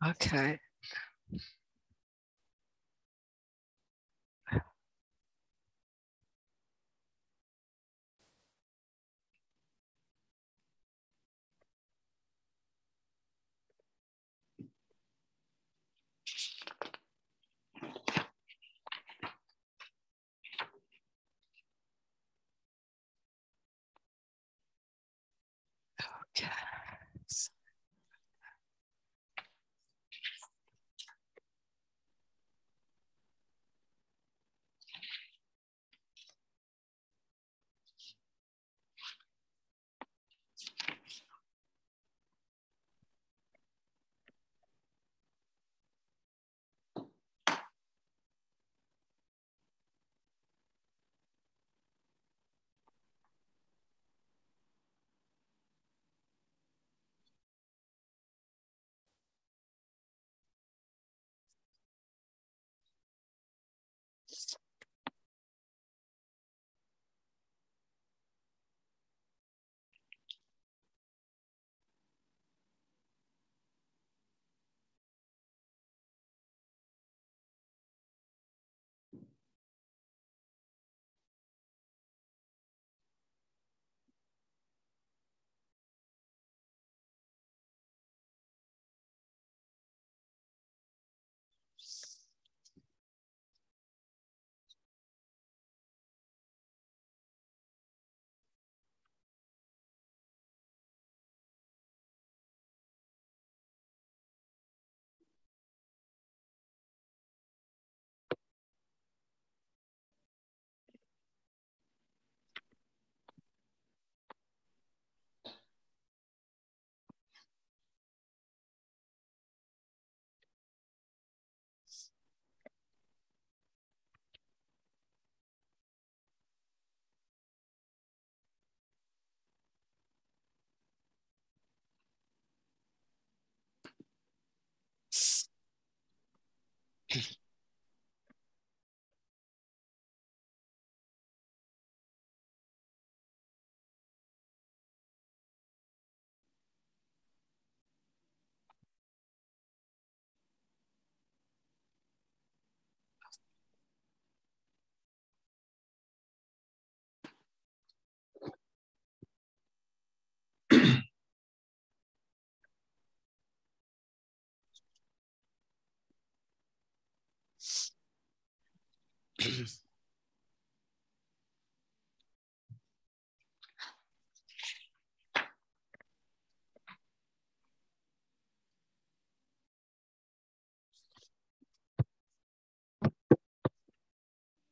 Okay. Okay.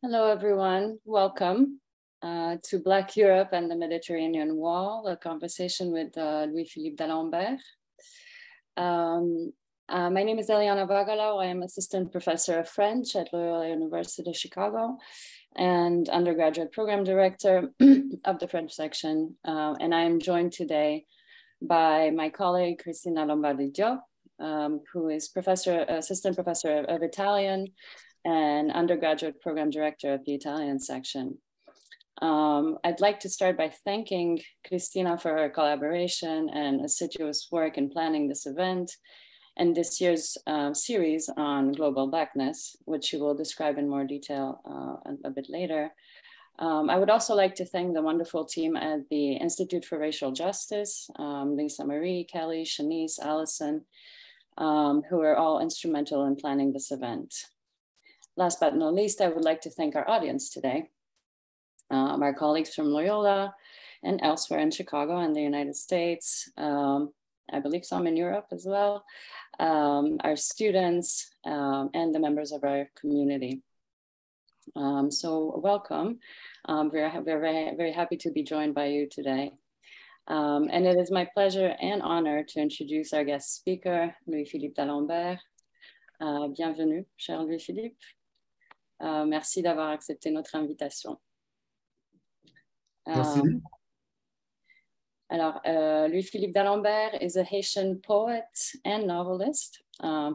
Hello, everyone. Welcome to Black Europe and the Mediterranean Wall, a conversation with Louis-Philippe d'Alembert. My name is Eliana Vagalau. I am Assistant Professor of French at Loyola University Chicago and Undergraduate Program Director of the French section. And I am joined today by my colleague, Cristina Lombardi-Diop, who is Assistant Professor of Italian and Undergraduate Program Director of the Italian section. I'd like to start by thanking Cristina for her collaboration and assiduous work in planning this event and this year's series on global Blackness, which she will describe in more detail a bit later. I would also like to thank the wonderful team at the Institute for Racial Justice, Lisa Marie, Kelly, Shanice, Allison, who are all instrumental in planning this event. Last but not least, I would like to thank our audience today, our colleagues from Loyola and elsewhere in Chicago and the United States, I believe some in Europe as well, our students, and the members of our community. So welcome. We're very happy to be joined by you today. And it is my pleasure and honor to introduce our guest speaker, Louis-Philippe d'Alembert. Bienvenue, cher Louis-Philippe. Merci d'avoir accepté notre invitation. Merci. Alors, Louis-Philippe d'Alembert is a Haitian poet and novelist.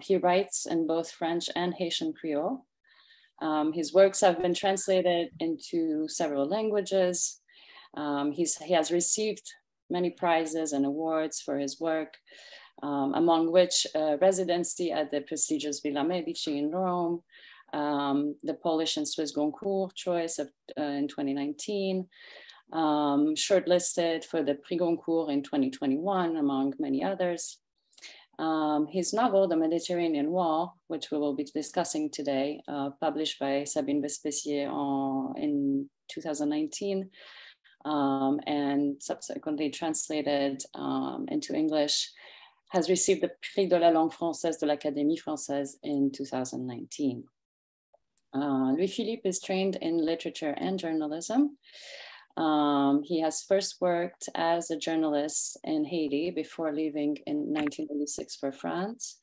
He writes in both French and Haitian Creole. His works have been translated into several languages. He has received many prizes and awards for his work, among which residency at the prestigious Villa Medici in Rome, the Polish and Swiss Goncourt choice in 2019, shortlisted for the Prix Goncourt in 2021, among many others. His novel, The Mediterranean Wall, which we will be discussing today, published by Sabine Vespasier in 2019, and subsequently translated into English, has received the Prix de la Langue Française de l'Académie Française in 2019. Louis-Philippe is trained in literature and journalism. He has first worked as a journalist in Haiti before leaving in 1986 for France,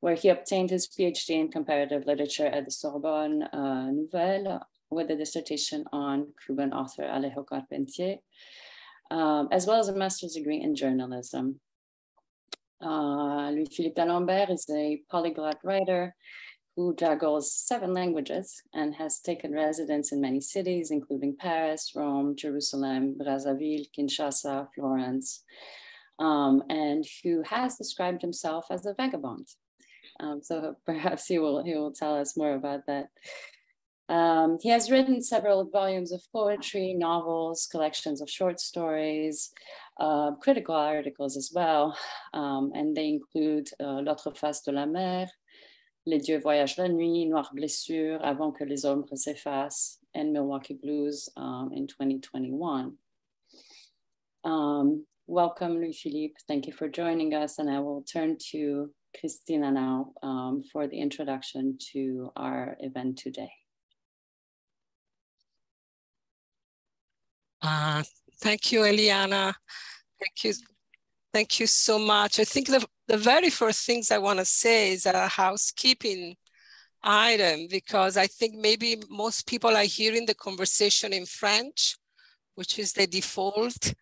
where he obtained his PhD in comparative literature at the Sorbonne Nouvelle with a dissertation on Cuban author Alejo Carpentier, as well as a master's degree in journalism. Louis-Philippe d'Alembert is a polyglot writer who juggles 7 languages and has taken residence in many cities, including Paris, Rome, Jerusalem, Brazzaville, Kinshasa, Florence, and who has described himself as a vagabond. So perhaps he will tell us more about that. He has written several volumes of poetry, novels, collections of short stories, critical articles as well, and they include L'autre face de la mer, Les dieux voyagent la nuit, Noire blessure, Avant que les ombres s'effacent, and Milwaukee Blues in 2021. Welcome, Louis-Philippe. Thank you for joining us, and I will turn to Christina now for the introduction to our event today. Thank you, Eliana. Thank you so much. I think the very first things I want to say is a housekeeping item, because I think maybe most people are hearing the conversation in French, which is the default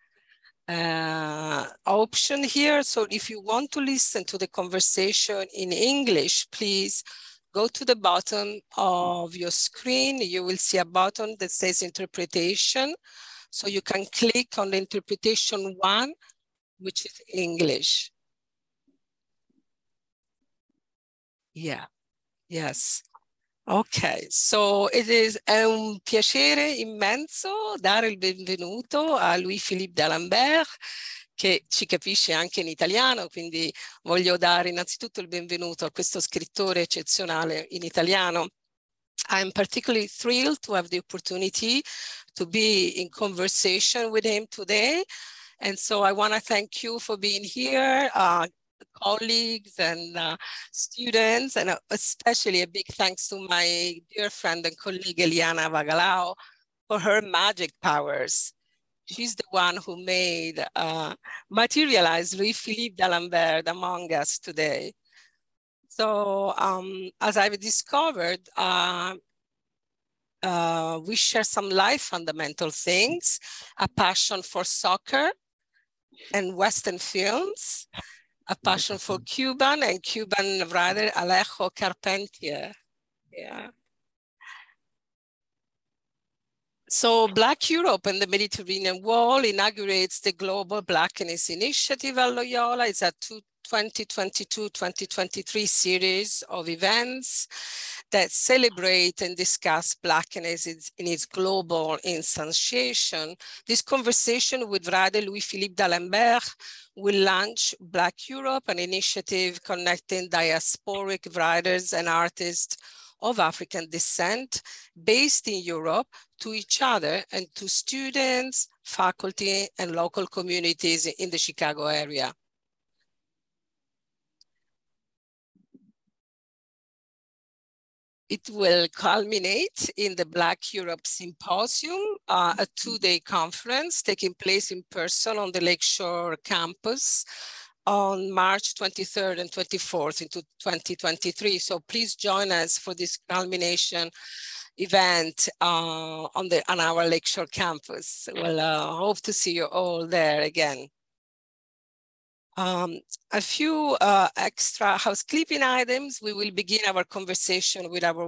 option here. So if you want to listen to the conversation in English, please go to the bottom of your screen. You will see a button that says interpretation. So you can click on the interpretation 1, which is English. Yeah, yes. Ok, so è un piacere immenso dare il benvenuto a Louis-Philippe d'Alembert, che ci capisce anche in italiano, quindi voglio dare innanzitutto il benvenuto a questo scrittore eccezionale in italiano. I'm particularly thrilled to have the opportunity to be in conversation with him today. And so I want to thank you for being here, colleagues and students, and especially a big thanks to my dear friend and colleague Eliana Vagalao for her magic powers. She's the one who made, materialized Louis-Philippe d'Alembert among us today. So as I've discovered, we share some life fundamental things, a passion for soccer and Western films, a passion for Cuban writer Alejo Carpentier. Yeah. So Black Europe and the Mediterranean Wall inaugurates the Global Blackness Initiative at Loyola. It's a 2022-2023 series of events that celebrate and discuss Blackness in its global instantiation. This conversation with writer Louis-Philippe d'Alembert will launch Black Europe, an initiative connecting diasporic writers and artists of African descent based in Europe to each other and to students, faculty, and local communities in the Chicago area. It will culminate in the Black Europe Symposium, a 2-day conference taking place in person on the Lakeshore campus on March 23rd and 24th into 2023. So please join us for this culmination event on our Lakeshore campus. We'll hope to see you all there again. A few extra housekeeping items. We will begin our conversation with our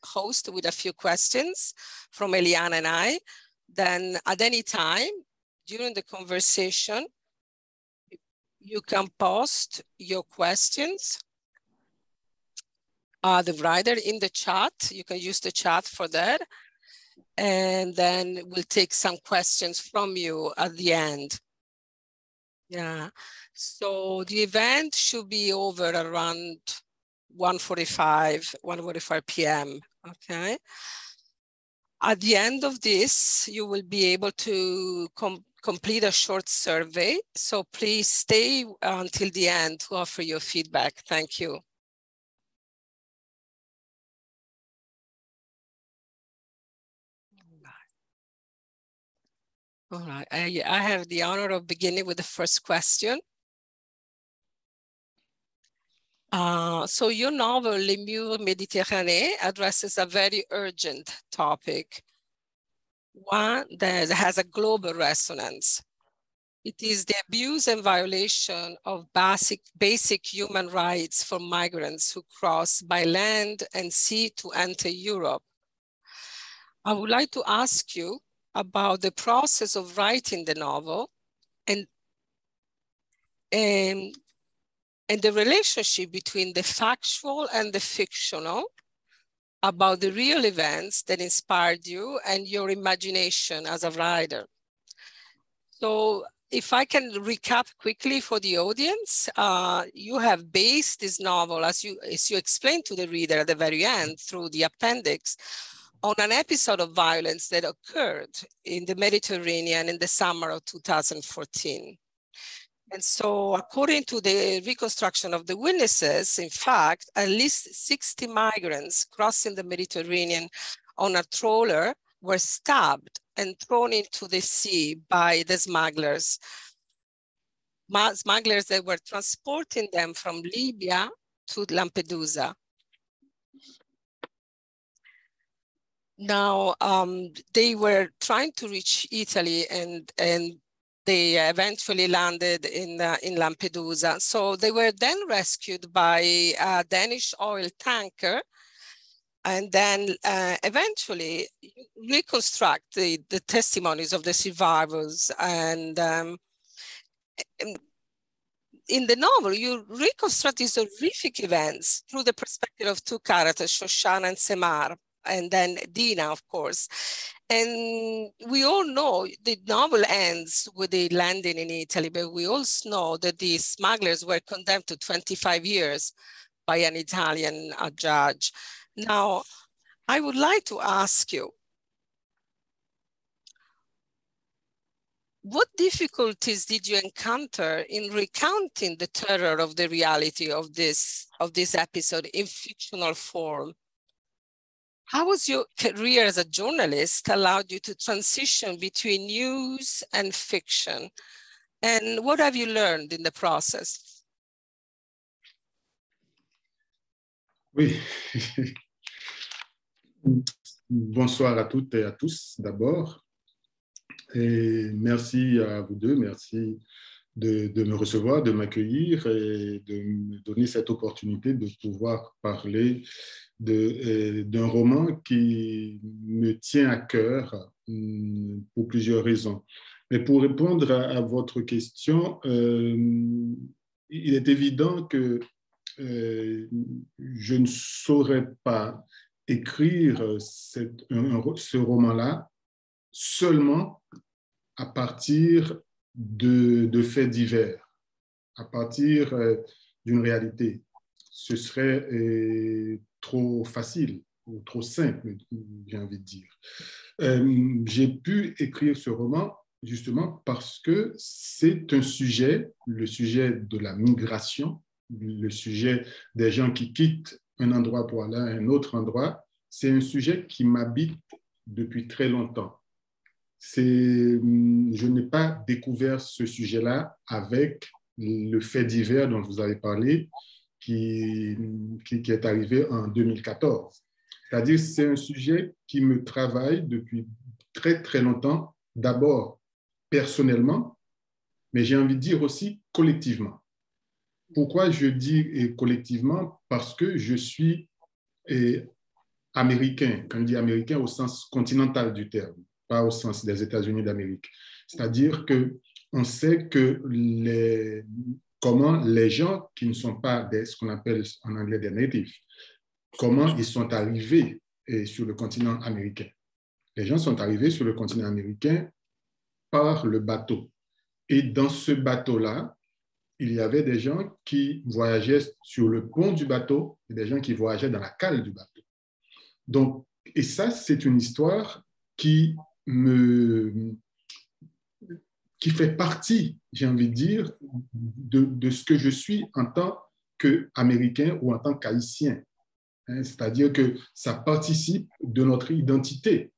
host with a few questions from Eliana and I. Then at any time, during the conversation, you can post your questions. The writer in the chat, you can use the chat for that. And then we'll take some questions from you at the end. Yeah, so the event should be over around 1:45 p.m., okay? At the end of this, you will be able to complete a short survey. So please stay until the end to offer your feedback. Thank you. All right, I have the honor of beginning with the first question. So your novel, Les Murs Méditerranéens, addresses a very urgent topic, one that has a global resonance. It is the abuse and violation of basic human rights for migrants who cross by land and sea to enter Europe. I would like to ask you about the process of writing the novel and the relationship between the factual and the fictional, about the real events that inspired you and your imagination as a writer. So if I can recap quickly for the audience, you have based this novel, as you explained to the reader at the very end through the appendix, on an episode of violence that occurred in the Mediterranean in the summer of 2014. And so according to the reconstruction of the witnesses, in fact, at least 60 migrants crossing the Mediterranean on a trawler were stabbed and thrown into the sea by the smugglers. Smugglers that were transporting them from Libya to Lampedusa. Now, they were trying to reach Italy and they eventually landed in Lampedusa. So they were then rescued by a Danish oil tanker, and then eventually reconstruct the testimonies of the survivors. And in the novel, you reconstruct these horrific events through the perspective of two characters, Shoshana and Semar, and then Dina, of course. And we all know the novel ends with the landing in Italy, but we also know that the smugglers were condemned to 25 years by an Italian judge. Now, I would like to ask you, what difficulties did you encounter in recounting the terror of the reality of this episode in fictional form? How was your career as a journalist allowed you to transition between news and fiction? And what have you learned in the process? Oui. Bonsoir à toutes et à tous d'abord. Et merci à vous deux, merci de me recevoir, de m'accueillir et de me donner cette opportunité de pouvoir parler d'un roman qui me tient à cœur pour plusieurs raisons. Mais pour répondre à votre question, il est évident que je ne saurais pas écrire ce roman-là seulement à partir de faits divers, à partir d'une réalité. Ce serait trop facile ou trop simple, j'ai envie de dire. J'ai pu écrire ce roman justement parce que c'est un sujet, le sujet de la migration, le sujet des gens qui quittent un endroit pour aller à un autre endroit, c'est un sujet qui m'habite depuis très longtemps. Je n'ai pas découvert ce sujet-là avec le fait divers dont vous avez parlé, qui est arrivé en 2014. C'est-à-dire que c'est un sujet qui me travaille depuis très, très longtemps, d'abord personnellement, mais j'ai envie de dire aussi collectivement. Pourquoi je dis collectivement? Parce que je suis américain, quand je dis américain au sens continental du terme, pas au sens des États-Unis d'Amérique. C'est-à-dire qu'on sait que comment les gens qui ne sont pas ce qu'on appelle en anglais des natives, comment ils sont arrivés sur le continent américain. Les gens sont arrivés sur le continent américain par le bateau. Et dans ce bateau-là, il y avait des gens qui voyageaient sur le pont du bateau et des gens qui voyageaient dans la cale du bateau. Donc, et ça, c'est une histoire qui fait partie, j'ai envie de dire, de ce que je suis en tant qu'Américain ou en tant qu'Haïtien. C'est-à-dire que ça participe de notre identité.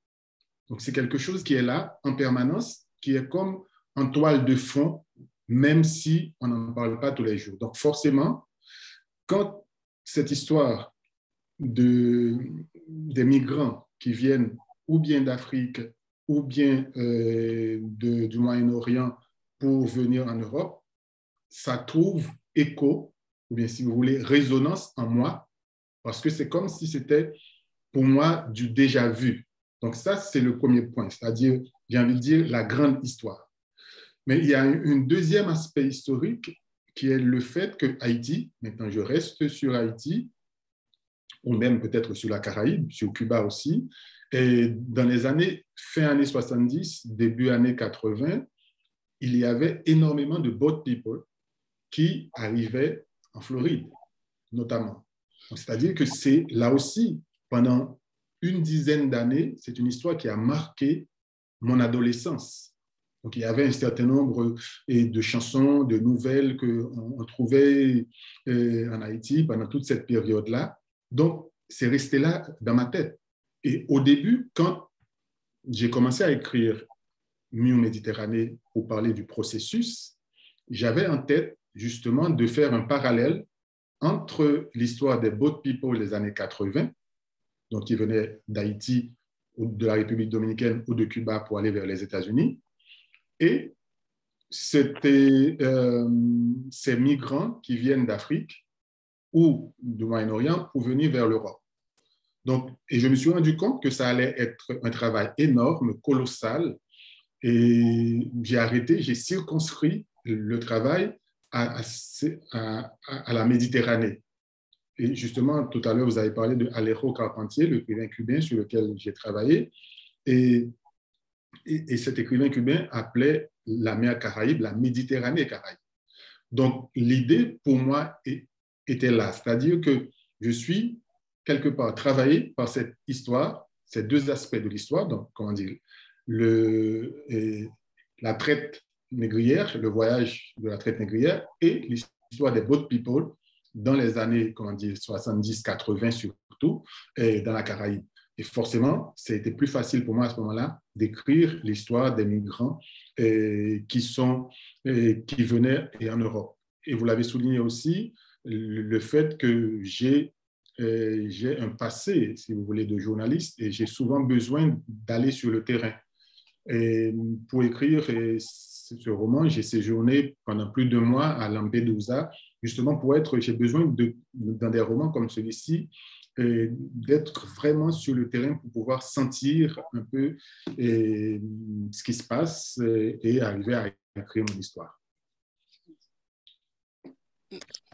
Donc, c'est quelque chose qui est là en permanence, qui est comme en toile de fond, même si on n'en parle pas tous les jours. Donc, forcément, quand cette histoire des migrants qui viennent ou bien d'Afrique ou bien du Moyen-Orient pour venir en Europe, ça trouve écho, ou bien si vous voulez, résonance en moi, parce que c'est comme si c'était pour moi du déjà vu. Donc ça, c'est le premier point, c'est-à-dire, j'ai envie de dire, la grande histoire. Mais il y a un deuxième aspect historique qui est le fait que Haïti, maintenant je reste sur Haïti, ou même peut-être sur la Caraïbe, sur Cuba aussi, et dans les fin années 70, début années 80, il y avait énormément de boat people qui arrivaient en Floride, notamment. C'est-à-dire que c'est là aussi, pendant une dizaine d'années, c'est une histoire qui a marqué mon adolescence. Donc, il y avait un certain nombre de chansons, de nouvelles qu'on trouvait en Haïti pendant toute cette période-là. Donc, c'est resté là dans ma tête. Et au début, quand j'ai commencé à écrire Mieux Méditerranée pour parler du processus, j'avais en tête justement de faire un parallèle entre l'histoire des boat people des années 80, donc qui venaient d'Haïti ou de la République dominicaine ou de Cuba pour aller vers les États-Unis, et c'était ces migrants qui viennent d'Afrique ou du Moyen-Orient pour venir vers l'Europe. Donc, et je me suis rendu compte que ça allait être un travail énorme, colossal, et j'ai circonscrit le travail à la Méditerranée. Et justement, tout à l'heure, vous avez parlé de Alejo Carpentier, l'écrivain cubain sur lequel j'ai travaillé. Et cet écrivain cubain appelait la mer Caraïbe la Méditerranée Caraïbe. Donc, l'idée pour moi était là, c'est-à-dire que je suis quelque part travaillé par cette histoire, ces deux aspects de l'histoire, donc, comment dire, la traite négrière, le voyage de la traite négrière et l'histoire des boat people dans les années, comment dire, 70-80 surtout, et dans la Caraïbe. Et forcément, c'était plus facile pour moi à ce moment-là d'écrire l'histoire des migrants qui venaient en Europe. Et vous l'avez souligné aussi, le fait que j'ai un passé, si vous voulez, de journaliste et j'ai souvent besoin d'aller sur le terrain. Et pour écrire ce roman, j'ai séjourné pendant plus de mois à Lampedusa, justement j'ai besoin dans des romans comme celui-ci, d'être vraiment sur le terrain pour pouvoir sentir un peu ce qui se passe et arriver à écrire mon histoire.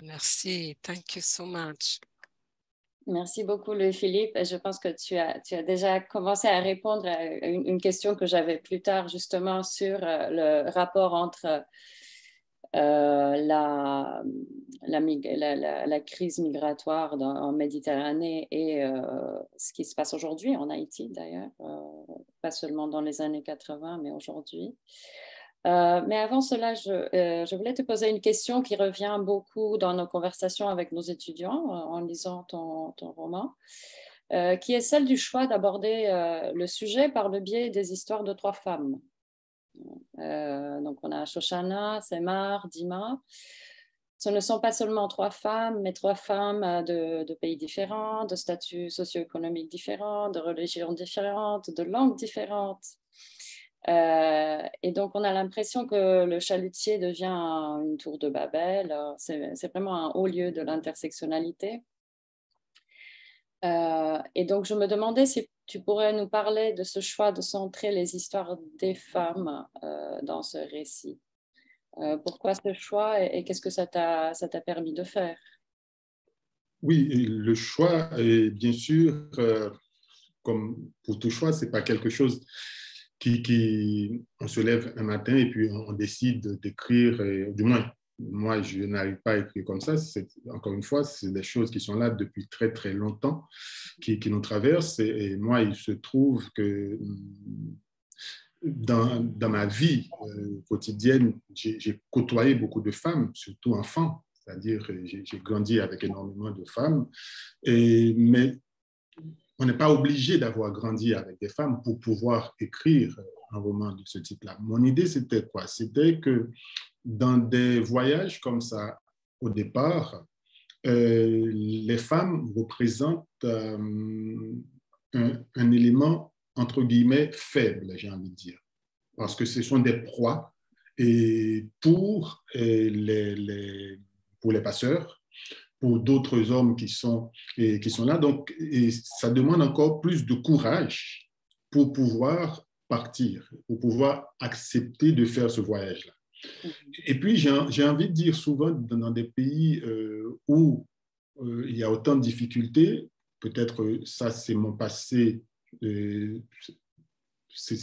Merci. Thank you so much. Merci beaucoup, Louis-Philippe. Je pense que tu as déjà commencé à répondre à une question que j'avais plus tard, justement, sur le rapport entre la crise migratoire en Méditerranée et ce qui se passe aujourd'hui en Haïti, d'ailleurs, pas seulement dans les années 80, mais aujourd'hui. Mais avant cela, je voulais te poser une question qui revient beaucoup dans nos conversations avec nos étudiants en lisant ton roman, qui est celle du choix d'aborder le sujet par le biais des histoires de 3 femmes. Donc, on a Shoshana, Semar, Dima. Ce ne sont pas seulement 3 femmes, mais 3 femmes de pays différents, de statuts socio-économiques différents, de religions différentes, de langues différentes. Et donc, on a l'impression que le chalutier devient une tour de Babel. C'est vraiment un haut lieu de l'intersectionnalité. Et donc, je me demandais si tu pourrais nous parler de ce choix de centrer les histoires des femmes dans ce récit? Pourquoi ce choix et qu'est-ce que ça t'a permis de faire? Oui, et le choix est bien sûr, comme pour tout choix, c'est pas quelque chose on se lève un matin et puis on décide d'écrire, du moins, moi, je n'arrive pas à écrire comme ça. Encore une fois, c'est des choses qui sont là depuis très, très longtemps, qui nous traversent. Et moi, il se trouve que dans ma vie quotidienne, j'ai côtoyé beaucoup de femmes, surtout enfants. C'est-à-dire que j'ai grandi avec énormément de femmes. Mais on n'est pas obligé d'avoir grandi avec des femmes pour pouvoir écrire un roman de ce type-là. Mon idée, c'était quoi? C'était que dans des voyages comme ça, au départ, les femmes représentent un élément, entre guillemets, faible, j'ai envie de dire, parce que ce sont des proies et pour les passeurs, pour d'autres hommes qui sont là. Donc, ça demande encore plus de courage pour pouvoir partir, pour pouvoir accepter de faire ce voyage-là. Et puis, j'ai envie de dire souvent, dans des pays où il y a autant de difficultés, peut-être ça, c'est mon passé, c'est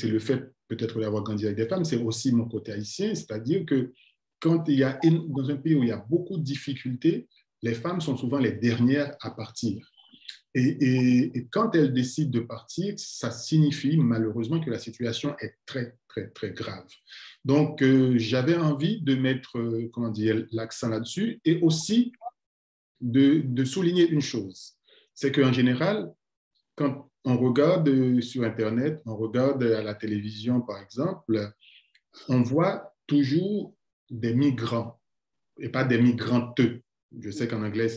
le fait peut-être d'avoir grandi avec des femmes, c'est aussi mon côté haïtien, c'est-à-dire que quand il y a, dans un pays où il y a beaucoup de difficultés, les femmes sont souvent les dernières à partir. Et quand elles décident de partir, ça signifie malheureusement que la situation est très, très, très grave. Donc, j'avais envie de mettre, comment dire, l'accent là-dessus et aussi de souligner une chose. C'est qu'en général, quand on regarde sur Internet, on regarde à la télévision, par exemple, on voit toujours des migrants et pas des migrantes. Je sais qu'en anglais,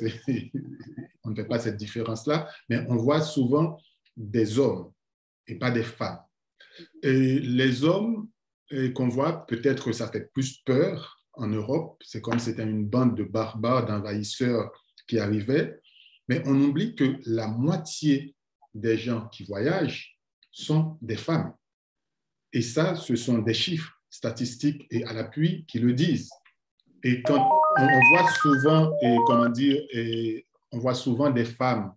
on ne fait pas cette différence-là, mais on voit souvent des hommes et pas des femmes. Et les hommes qu'on voit, peut-être que ça fait plus peur en Europe, c'est comme si c'était une bande de barbares, d'envahisseurs qui arrivaient, mais on oublie que la moitié des gens qui voyagent sont des femmes. Et ça, ce sont des chiffres statistiques et à l'appui qui le disent. Et quand on voit souvent, comment dire, on voit souvent des femmes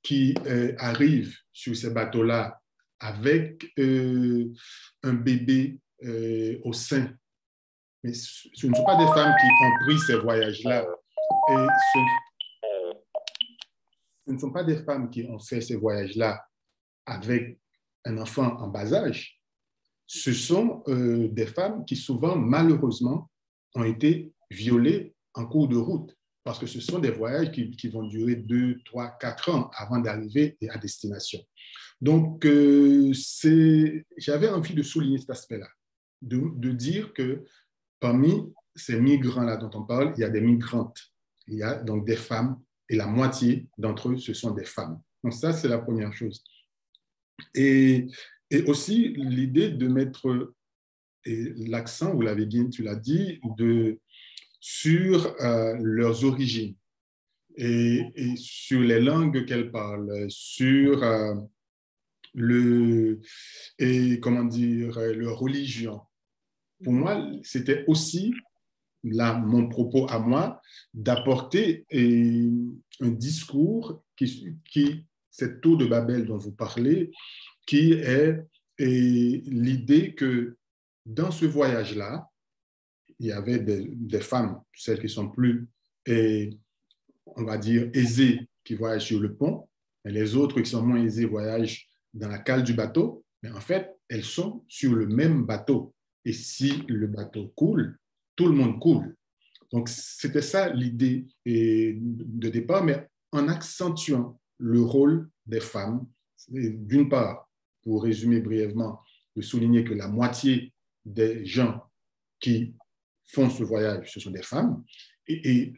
qui arrivent sur ces bateaux-là avec un bébé au sein. Mais ce ne sont pas des femmes qui ont pris ces voyages-là. Et ce ne sont pas des femmes qui ont fait ces voyages-là avec un enfant en bas âge. Ce sont des femmes qui souvent, malheureusement, ont été violées en cours de route, parce que ce sont des voyages qui vont durer 2, 3, 4 ans avant d'arriver à destination. Donc, j'avais envie de souligner cet aspect-là, de dire que parmi ces migrants-là dont on parle, il y a des migrantes, il y a donc des femmes, et la moitié d'entre eux, ce sont des femmes. Donc ça, c'est la première chose. Et aussi l'idée de mettre l'accent, vous l'avez dit, tu l'as dit, sur leurs origines et sur les langues qu'elles parlent, sur comment dire, leur religion. Pour moi, c'était aussi, là, mon propos à moi, d'apporter un discours cette tour de Babel dont vous parlez, qui est l'idée que dans ce voyage-là, il y avait des femmes, celles qui sont plus, on va dire, aisées, qui voyagent sur le pont, et les autres qui sont moins aisées voyagent dans la cale du bateau, mais en fait, elles sont sur le même bateau. Et si le bateau coule, tout le monde coule. Donc, c'était ça l'idée de départ, mais en accentuant le rôle des femmes, d'une part, pour résumer brièvement, de souligner que la moitié des gens qui font ce voyage, ce sont des femmes, et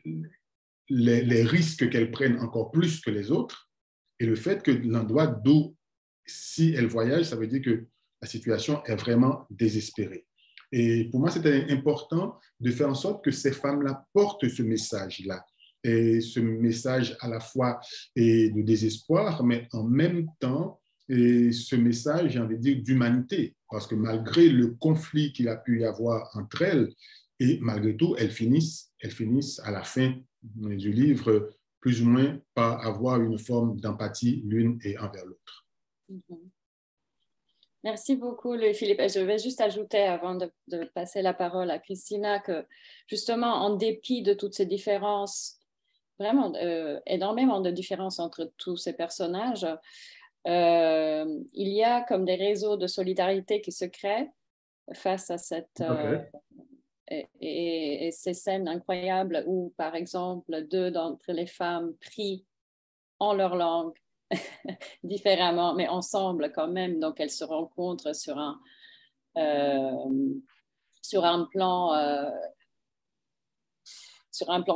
les risques qu'elles prennent encore plus que les autres, et le fait que l'endroit d'où, si elles voyagent, ça veut dire que la situation est vraiment désespérée. Et pour moi, c'était important de faire en sorte que ces femmes-là portent ce message-là, et ce message à la fois de désespoir, mais en même temps et ce message, j'ai envie de dire, d'humanité, parce que malgré le conflit qu'il a pu y avoir entre elles, et malgré tout, elles finissent à la fin du livre plus ou moins par avoir une forme d'empathie l'une et envers l'autre. Merci beaucoup, Louis-Philippe. Et je vais juste ajouter, avant de passer la parole à Christina, que justement, en dépit de toutes ces différences, vraiment énormément de différences entre tous ces personnages, il y a comme des réseaux de solidarité qui se créent face à cette... et ces scènes incroyables où, par exemple, deux d'entre les femmes prient en leur langue différemment, mais ensemble quand même. Donc, elles se rencontrent sur un plan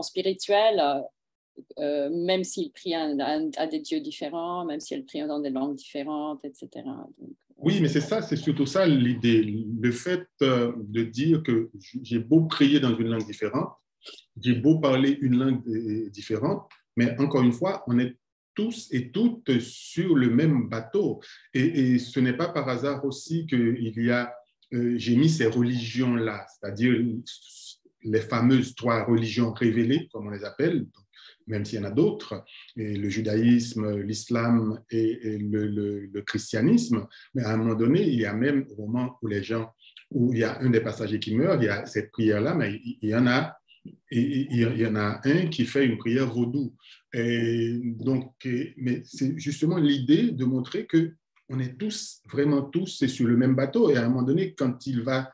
spirituel, même s'ils prient à des dieux différents, même si elles prient dans des langues différentes, etc. Donc, oui, mais c'est surtout ça l'idée. Le fait de dire que j'ai beau prier dans une langue différente, j'ai beau parler une langue différente, mais encore une fois, on est tous et toutes sur le même bateau. Et ce n'est pas par hasard aussi qu'il y a, j'ai mis ces religions-là, c'est-à-dire les fameuses 3 religions révélées, comme on les appelle, même s'il y en a d'autres, le judaïsme, l'islam et le christianisme. Mais à un moment donné, il y a même au moment où il y a un des passagers qui meurt, il y a cette prière-là, mais il y en a un qui fait une prière vaudou. Mais c'est justement l'idée de montrer qu'on est tous, vraiment tous, c'est sur le même bateau. Et à un moment donné, quand il va,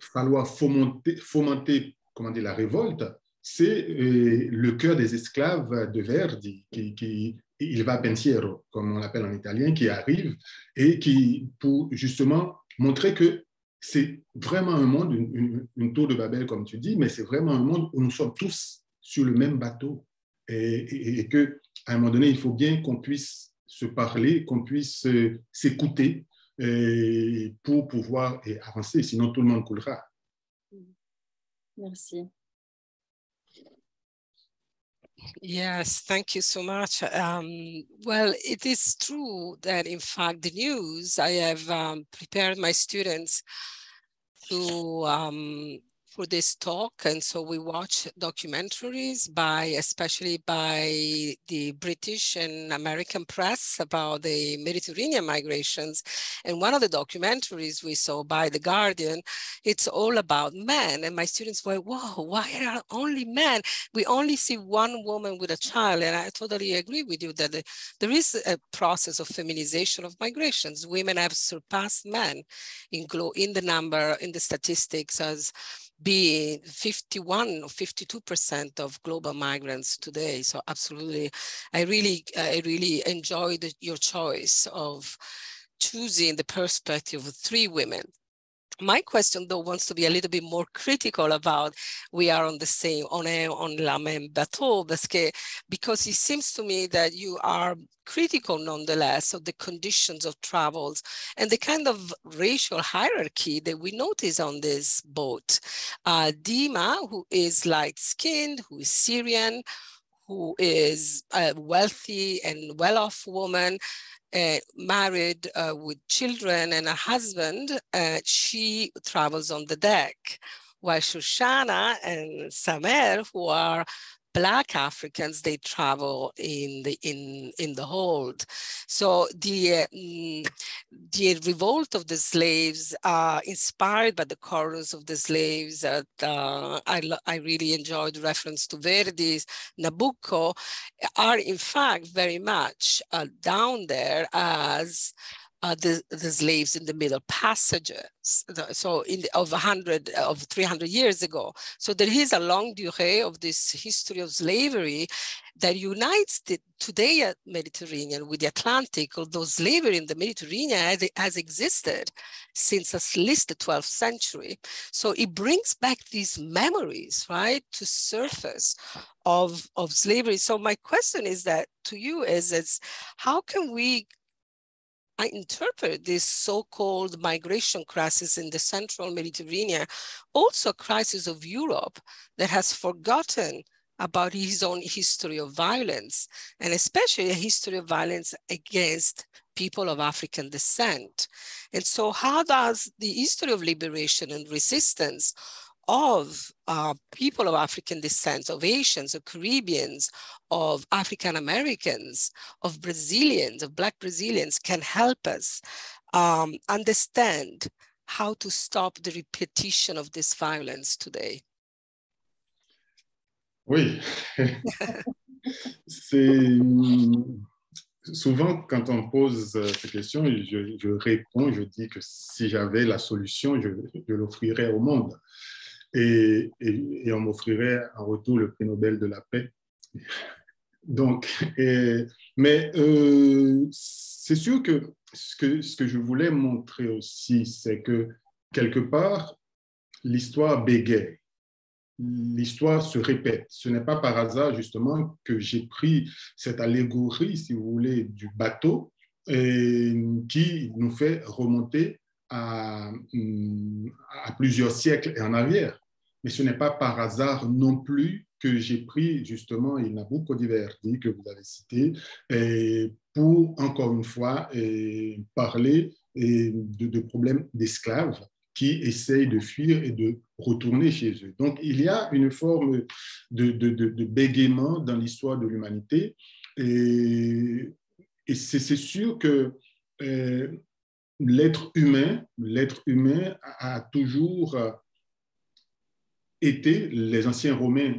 falloir fomenter la révolte, c'est le cœur des esclaves de Verdi, il va pensiero, comme on l'appelle en italien, qui arrive et pour justement montrer que c'est vraiment un monde, une tour de Babel, comme tu dis, mais c'est vraiment un monde où nous sommes tous sur le même bateau et qu'à un moment donné, il faut bien qu'on puisse se parler, qu'on puisse s'écouter pour pouvoir avancer, sinon tout le monde coulera. Merci. Yes, thank you so much. Well, it is true that, in fact, the news, I have prepared my students for this talk, and so we watch documentaries especially by the British and American press about the Mediterranean migrations. And one of the documentaries we saw by The Guardian, it's all about men. And my students were, whoa, why are only men? We only see one woman with a child. And I totally agree with you that there is a process of feminization of migrations. Women have surpassed men in the statistics as being 51 or 52% of global migrants today. So absolutely, I really enjoyed your choice of choosing the perspective of 3 women. My question, though, wants to be a little bit more critical about we are on la même bateau, because it seems to me that you are critical nonetheless of the conditions of travels and the kind of racial hierarchy that we notice on this boat. Dima, who is light-skinned, who is Syrian, who is a wealthy and well-off woman, married with children and a husband, she travels on the deck, while Shoshana and Samer, who are Black Africans, they travel in the hold. So the revolt of the slaves, inspired by the chorus of the slaves, I really enjoyed the reference to Verdi's Nabucco, are in fact very much down there as the slaves in the Middle Passages, so of 300 years ago. So there is a longue durée of this history of slavery that unites today Mediterranean with the Atlantic, although slavery in the Mediterranean has existed since at least the 12th century. So it brings back these memories, right, to surface of slavery. So my question is that to you is how can we interpret this so-called migration crisis in the central Mediterranean, also a crisis of Europe that has forgotten about his own history of violence, and especially a history of violence against people of African descent. And so how does the history of liberation and resistance of people of African descent, of Asians, of Caribbeans, of African Americans, of Brazilians, of Black Brazilians can help us understand how to stop the repetition of this violence today? Oui, c'est souvent quand on pose ces questions, je réponds, je dis que si j'avais la solution, je l'offrirais au monde. Et on m'offrirait en retour le prix Nobel de la paix. Donc, mais c'est sûr que ce que je voulais montrer aussi, c'est que quelque part, l'histoire bégaye. L'histoire se répète. Ce n'est pas par hasard, justement, que j'ai pris cette allégorie, si vous voulez, du bateau qui nous fait remonter à plusieurs siècles en arrière. Mais ce n'est pas par hasard non plus que j'ai pris, justement, Nabucco-Diverdi, que vous avez cité, pour, encore une fois, parler de problèmes d'esclaves qui essayent de fuir et de retourner chez eux. Donc, il y a une forme de bégaiement dans l'histoire de l'humanité. Et c'est sûr que l'être humain a toujours été, les anciens Romains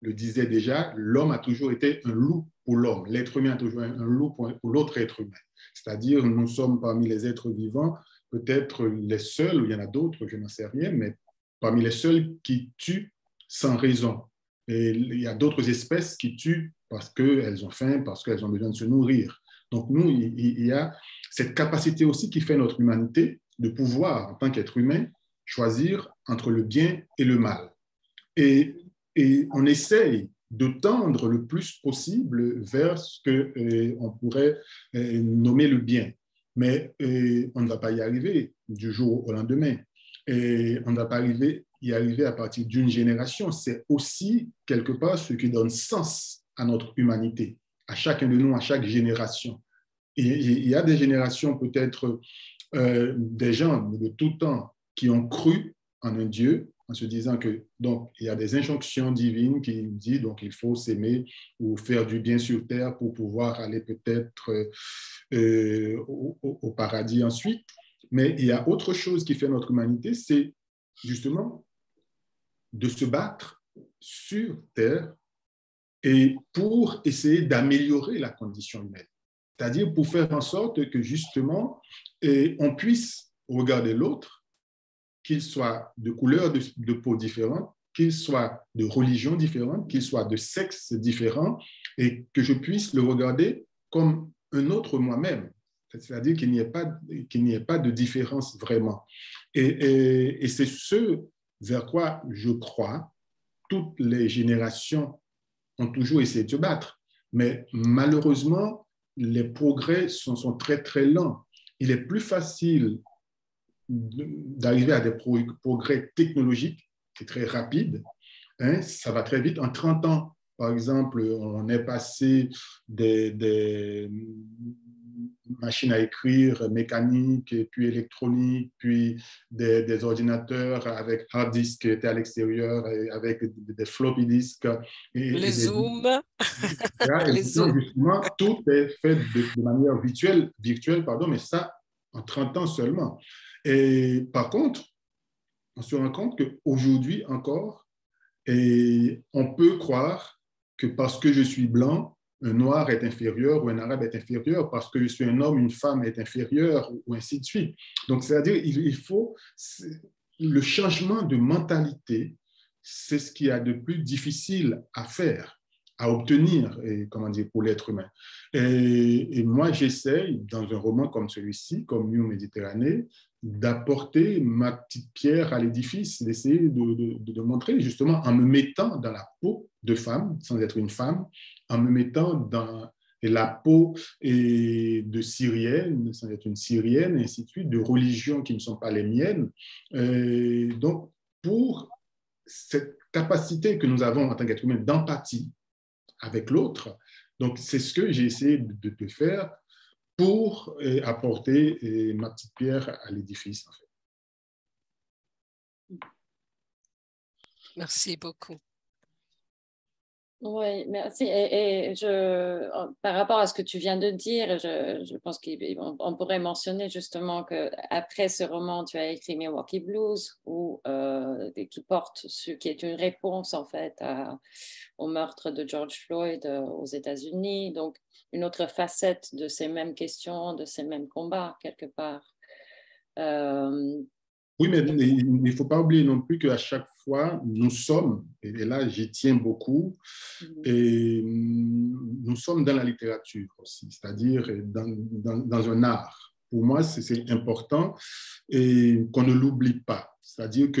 le disaient déjà, l'homme a toujours été un loup pour l'homme. L'être humain a toujours un loup pour l'autre être humain. C'est-à-dire, nous sommes parmi les êtres vivants peut-être les seuls, ou il y en a d'autres, je n'en sais rien, mais parmi les seuls qui tuent sans raison. Et il y a d'autres espèces qui tuent parce qu'elles ont faim, parce qu'elles ont besoin de se nourrir. Donc nous, il y a cette capacité aussi qui fait notre humanité de pouvoir, en tant qu'être humain, choisir entre le bien et le mal. Et on essaye de tendre le plus possible vers ce qu'on pourrait nommer le bien. Mais on ne va pas y arriver du jour au lendemain. Et on ne va pas y arriver à partir d'une génération. C'est aussi, quelque part, ce qui donne sens à notre humanité, à chacun de nous, à chaque génération. Et il y a des générations, peut-être des gens de tout temps, qui ont cru en un Dieu, en se disant que, donc, il y a des injonctions divines qui disent, donc, il faut s'aimer ou faire du bien sur terre pour pouvoir aller peut-être au paradis ensuite. Mais il y a autre chose qui fait notre humanité, c'est justement de se battre sur terre et pour essayer d'améliorer la condition humaine. C'est-à-dire pour faire en sorte que justement, on puisse regarder l'autre, qu'il soit de couleur de peau différente, qu'il soit de religion différente, qu'il soit de sexe différent, et que je puisse le regarder comme un autre moi-même. C'est-à-dire qu'il n'y ait pas de différence vraiment. Et c'est ce vers quoi je crois. Toutes les générations ont toujours essayé de se battre. Mais malheureusement, les progrès sont très, très lents. Il est plus facile d'arriver à des progrès technologiques, c'est très rapide, hein, ça va très vite. En 30 ans, par exemple, on est passé des machines à écrire mécaniques, puis électroniques, puis des ordinateurs avec hard disk qui étaient à l'extérieur, avec des floppy disks. Les zooms. Les zooms. Justement, tout est fait de manière virtuelle, mais ça, en 30 ans seulement. Et par contre, on se rend compte qu'aujourd'hui encore, on peut croire que parce que je suis blanc, un noir est inférieur ou un arabe est inférieur, parce que je suis un homme, une femme est inférieure, ou ainsi de suite. Donc, c'est-à-dire il faut le changement de mentalité, c'est ce qu'il y a de plus difficile à faire, à obtenir, comment dire, pour l'être humain. Et moi, j'essaye, dans un roman comme celui-ci, comme New Méditerranée, d'apporter ma petite pierre à l'édifice, d'essayer de montrer, justement, en me mettant dans la peau de femme, sans être une femme, en me mettant dans la peau de Syrienne, sans être une Syrienne, et ainsi de suite, de religions qui ne sont pas les miennes. Donc, pour cette capacité que nous avons en tant qu'être humain d'empathie avec l'autre. Donc, c'est ce que j'ai essayé de faire pour apporter ma petite pierre à l'édifice, en fait. Merci beaucoup. Oui, merci. Et par rapport à ce que tu viens de dire, je pense qu'on pourrait mentionner justement qu'après ce roman, tu as écrit Milwaukee Blues, qui est une réponse en fait au meurtre de George Floyd aux États-Unis. Donc, une autre facette de ces mêmes questions, de ces mêmes combats, quelque part. Oui, mais il ne faut pas oublier non plus qu'à chaque fois, nous sommes, et là j'y tiens beaucoup, et nous sommes dans la littérature aussi, c'est-à-dire dans un art. Pour moi, c'est important et qu'on ne l'oublie pas. C'est-à-dire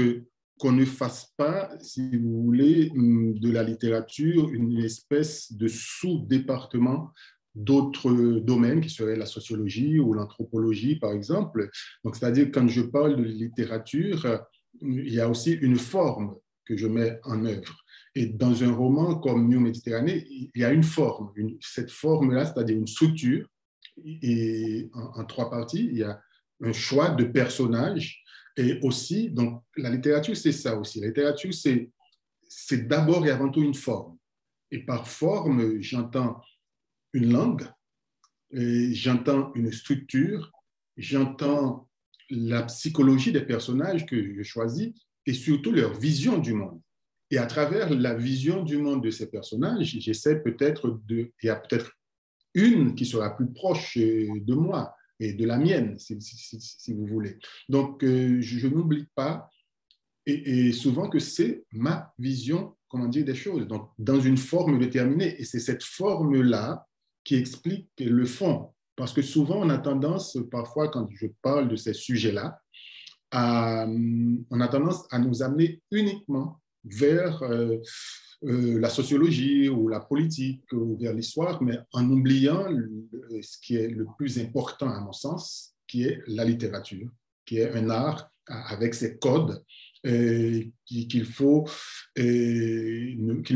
qu'on ne fasse pas, si vous voulez, de la littérature une espèce de sous-département d'autres domaines qui seraient la sociologie ou l'anthropologie, par exemple. Donc, c'est-à-dire, quand je parle de littérature, il y a aussi une forme que je mets en œuvre. Et dans un roman comme New Méditerranée, il y a une forme. Cette forme-là, c'est-à-dire une structure, et en trois parties, il y a un choix de personnages. Et aussi, donc, la littérature, c'est ça aussi. La littérature, c'est d'abord et avant tout une forme. Et par forme, j'entends une langue, j'entends une structure, j'entends la psychologie des personnages que je choisis et surtout leur vision du monde. Et à travers la vision du monde de ces personnages, j'essaie peut-être il y a peut-être une qui sera plus proche de moi et de la mienne, si vous voulez. Donc, je n'oublie pas et souvent que c'est ma vision, comment dire, des choses, donc dans une forme déterminée. Et c'est cette forme-là qui explique le fond. Parce que souvent, on a tendance, parfois, quand je parle de ces sujets-là, on a tendance à nous amener uniquement vers la sociologie ou la politique ou vers l'histoire, mais en oubliant ce qui est le plus important à mon sens, qui est la littérature, qui est un art avec ses codes qu'il ne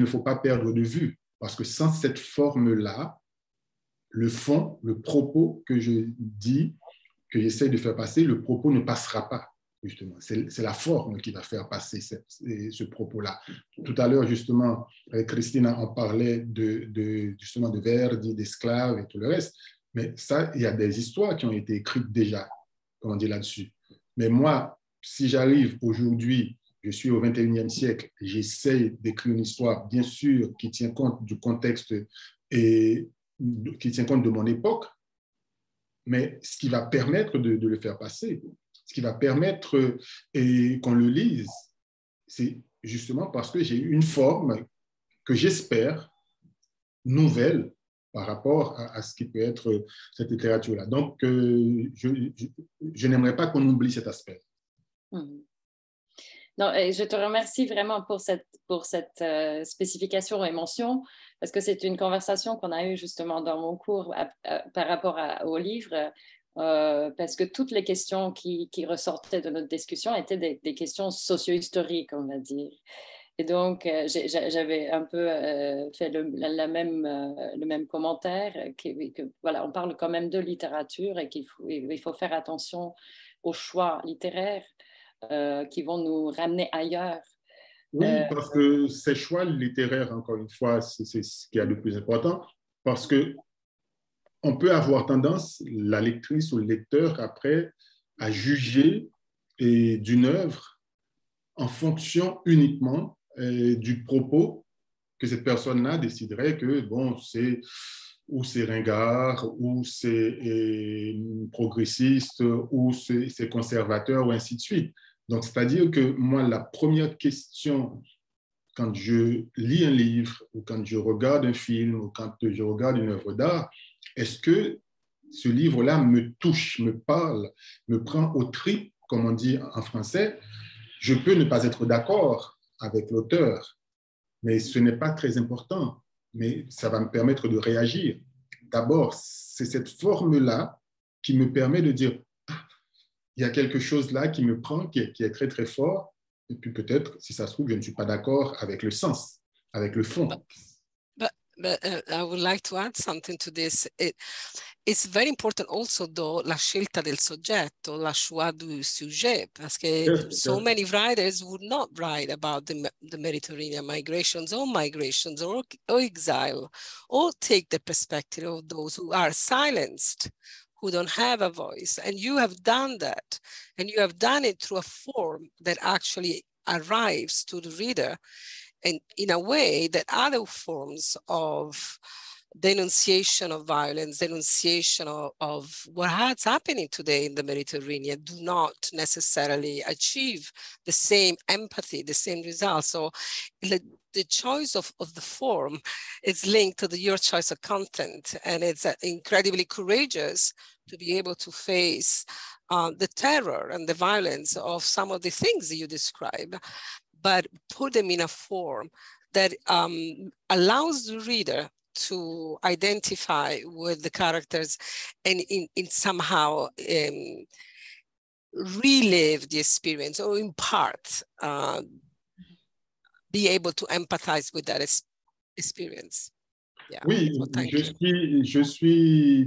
faut pas perdre de vue. Parce que sans cette forme-là, le fond, le propos que je dis, que j'essaie de faire passer, le propos ne passera pas, justement. C'est la forme qui va faire passer ce propos-là. Tout à l'heure, justement, avec Christina, on parlait justement de Verdi, d'esclaves et tout le reste. Mais ça, il y a des histoires qui ont été écrites déjà, comme on dit là-dessus. Mais moi, si j'arrive aujourd'hui, je suis au 21e siècle, j'essaie d'écrire une histoire, bien sûr, qui tient compte du contexte et qui tient compte de mon époque, mais ce qui va permettre de le faire passer, ce qui va permettre qu'on le lise, c'est justement parce que j'ai une forme que j'espère nouvelle par rapport à ce qui peut être cette littérature-là. Donc, je n'aimerais pas qu'on oublie cet aspect. Non, et je te remercie vraiment pour cette spécification et mention, parce que c'est une conversation qu'on a eue justement dans mon cours par rapport au livre, parce que toutes les questions qui ressortaient de notre discussion étaient des questions socio-historiques, on va dire. Et donc, j'avais un peu fait le même commentaire, voilà, on parle quand même de littérature et il faut faire attention aux choix littéraires qui vont nous ramener ailleurs. Oui, parce que ces choix littéraires, encore une fois, c'est ce qu'il y a de plus important, parce que on peut avoir tendance, la lectrice ou le lecteur, après, à juger d'une œuvre en fonction uniquement du propos que cette personne-là déciderait que, bon, ou c'est ringard, ou c'est progressiste, ou c'est conservateur, ou ainsi de suite. Donc, c'est-à-dire que moi, la première question, quand je lis un livre, ou quand je regarde un film, ou quand je regarde une œuvre d'art, est-ce que ce livre-là me touche, me parle, me prend aux tripes, comme on dit en français? Je peux ne pas être d'accord avec l'auteur, mais ce n'est pas très important, mais ça va me permettre de réagir. D'abord, c'est cette forme-là qui me permet de dire, ah, il y a quelque chose là qui me prend, qui est très, très fort, Et puis peut-être, si ça se trouve, je ne suis pas d'accord avec le sens, avec le fond. But I would like to add something to this. It's very important also, though, la scelta del soggetto, la choix du sujet, parce que so many writers would not write about the Mediterranean migrations or exile, or take the perspective of those who are silenced, who don't have a voice. And you have done that, and you have done it through a form that actually arrives to the reader, and in a way that other forms of denunciation of violence, denunciation of what's happening today in the Mediterranean do not necessarily achieve the same empathy, the same results. So the choice of the form is linked to your choice of content, and it's incredibly courageous to be able to face the terror and the violence of some of the things that you describe, but put them in a form that allows the reader to identify with the characters and in somehow relive the experience, or in part be able to empathize with that experience. Yeah. Oui, so je suis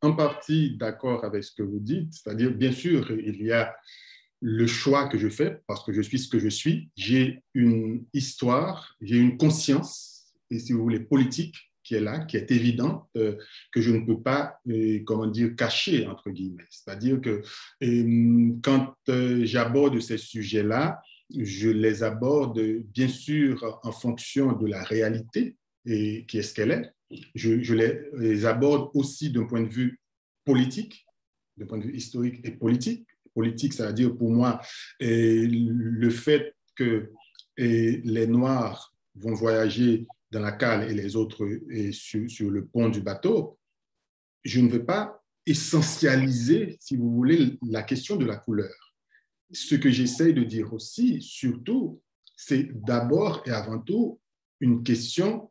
en partie d'accord avec ce que vous dites, c'est-à-dire, bien sûr, il y a le choix que je fais parce que je suis ce que je suis. J'ai une histoire, j'ai une conscience, et si vous voulez, politique qui est là, qui est évidente, que je ne peux pas, comment dire, cacher, entre guillemets. C'est-à-dire que quand j'aborde ces sujets-là, je les aborde, bien sûr, en fonction de la réalité et qui est ce qu'elle est. Je les aborde aussi d'un point de vue politique, d'un point de vue historique et politique. Politique, c'est-à-dire pour moi, le fait que les Noirs vont voyager dans la cale et les autres sur le pont du bateau, je ne veux pas essentialiser, si vous voulez, la question de la couleur. Ce que j'essaye de dire aussi, surtout, c'est d'abord et avant tout une question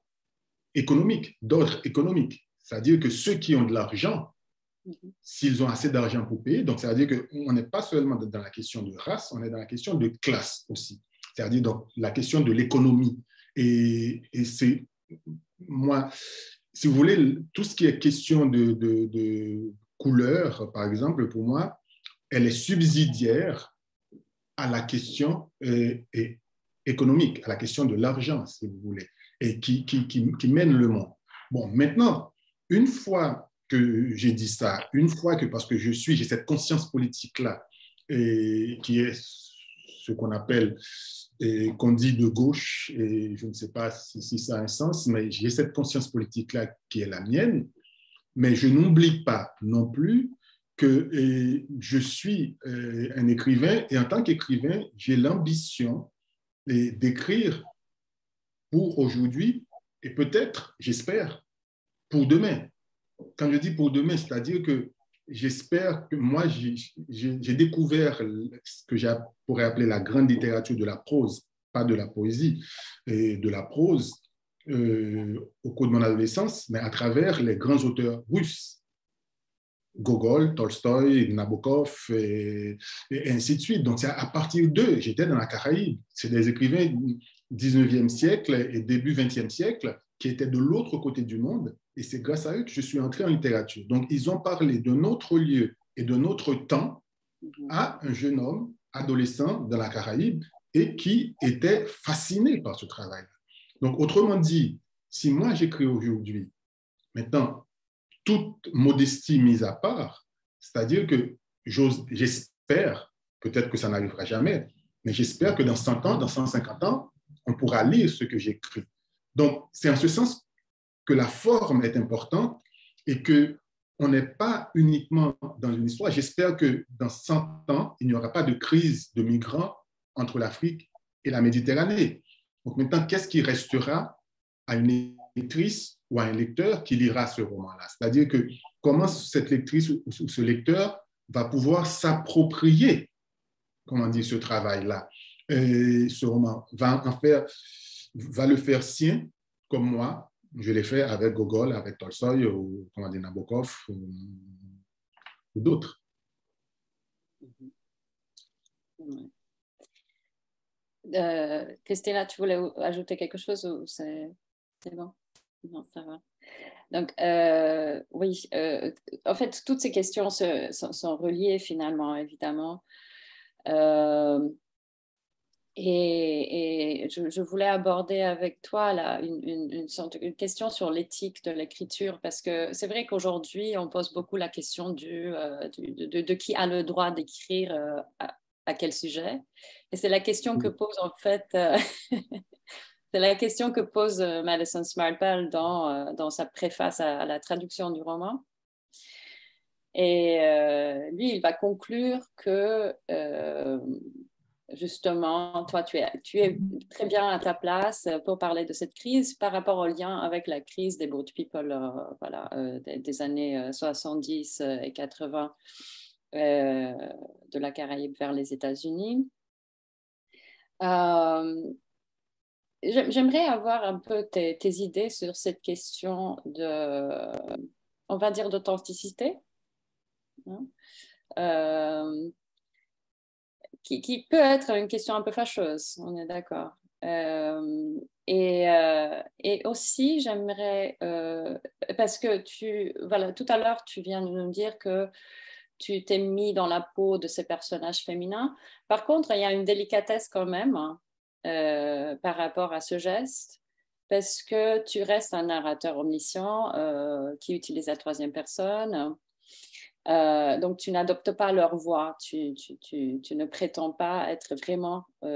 économique, d'ordre économique. C'est-à-dire que ceux qui ont de l'argent, s'ils ont assez d'argent pour payer, donc ça veut dire qu'on n'est pas seulement dans la question de race, on est dans la question de classe aussi. C'est-à-dire donc la question de l'économie. Et c'est, moi, si vous voulez, tout ce qui est question de couleur, par exemple, pour moi, elle est subsidiaire à la question économique, à la question de l'argent, si vous voulez, et qui mène le monde. Bon, maintenant, une fois que j'ai dit ça, une fois que, parce que j'ai cette conscience politique-là, qui est ce qu'on appelle, qu'on dit de gauche, et je ne sais pas si ça a un sens, mais j'ai cette conscience politique-là qui est la mienne, mais je n'oublie pas non plus que je suis un écrivain, et en tant qu'écrivain, j'ai l'ambition d'écrire pour aujourd'hui, et peut-être, j'espère, pour demain. Quand je dis pour demain, c'est-à-dire que j'espère que moi, j'ai découvert ce que je pourrais appeler la grande littérature de la prose, pas de la poésie, et de la prose au cours de mon adolescence, mais à travers les grands auteurs russes. Gogol, Tolstoï, Nabokov, et ainsi de suite. Donc, c'est à partir d'eux, j'étais dans la Caraïbe. C'est des écrivains du 19e siècle et début 20e siècle qui étaient de l'autre côté du monde. Et c'est grâce à eux que je suis entré en littérature. Donc, ils ont parlé d'un autre lieu et d'un autre temps à un jeune homme, adolescent dans la Caraïbe, et qui était fasciné par ce travail. Donc, autrement dit, si moi j'écris aujourd'hui, maintenant, toute modestie mise à part, c'est-à-dire que j'espère, peut-être que ça n'arrivera jamais, mais j'espère que dans 100 ans, dans 150 ans, on pourra lire ce que j'écris. Donc, c'est en ce sens que la forme est importante et qu'on n'est pas uniquement dans une histoire. J'espère que dans 100 ans, il n'y aura pas de crise de migrants entre l'Afrique et la Méditerranée. Donc maintenant, qu'est-ce qui restera à une lectrice ou à un lecteur qui lira ce roman-là? C'est-à-dire que comment cette lectrice ou ce lecteur va pouvoir s'approprier, comment dire, ce travail-là. Ce roman va le faire sien, comme moi, je l'ai fait avec Gogol, avec Tolstoï, ou comment dire, Nabokov, ou d'autres. Christina, tu voulais ajouter quelque chose ou c'est bon? Non, ça va. Donc, oui, en fait, toutes ces questions sont reliées finalement, évidemment. Et je voulais aborder avec toi là, une question sur l'éthique de l'écriture, parce que c'est vrai qu'aujourd'hui, on pose beaucoup la question de qui a le droit d'écrire à quel sujet. Et c'est la question que pose en fait... c'est la question que pose Madison Smartpal dans sa préface à la traduction du roman. Et lui, il va conclure que, justement, toi, tu es très bien à ta place pour parler de cette crise par rapport au lien avec la crise des Boat People des années 70 et 80 de la Caraïbe vers les États-Unis. J'aimerais avoir un peu tes idées sur cette question on va dire, d'authenticité, hein, qui peut être une question un peu fâcheuse, on est d'accord. Et aussi, j'aimerais, parce que tout à l'heure, tu viens de nous dire que tu t'es mis dans la peau de ces personnages féminins. Par contre, il y a une délicatesse quand même par rapport à ce geste, parce que tu restes un narrateur omniscient qui utilise la troisième personne. Donc, tu n'adoptes pas leur voix, tu ne prétends pas être vraiment, ou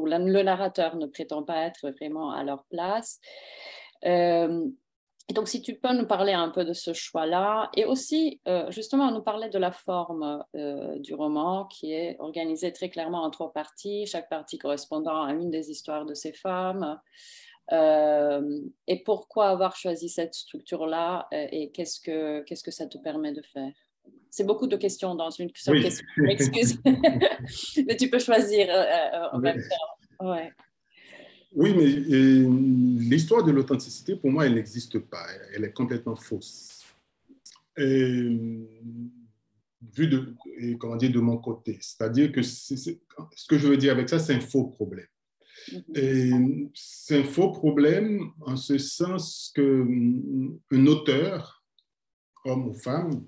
le narrateur ne prétend pas être vraiment à leur place. Donc, si tu peux nous parler un peu de ce choix-là et aussi, justement, nous parler de la forme du roman qui est organisée très clairement en 3 parties, chaque partie correspondant à une des histoires de ces femmes. Et pourquoi avoir choisi cette structure-là et qu'est-ce que ça te permet de faire? C'est beaucoup de questions dans une seule question. Excuse. Mais tu peux choisir en même temps. Ouais. Oui, mais l'histoire de l'authenticité, pour moi, elle n'existe pas. Elle est complètement fausse. Vu de mon côté. C'est-à-dire que ce que je veux dire avec ça, c'est un faux problème. Et c'est un faux problème en ce sens qu'un auteur, homme ou femme,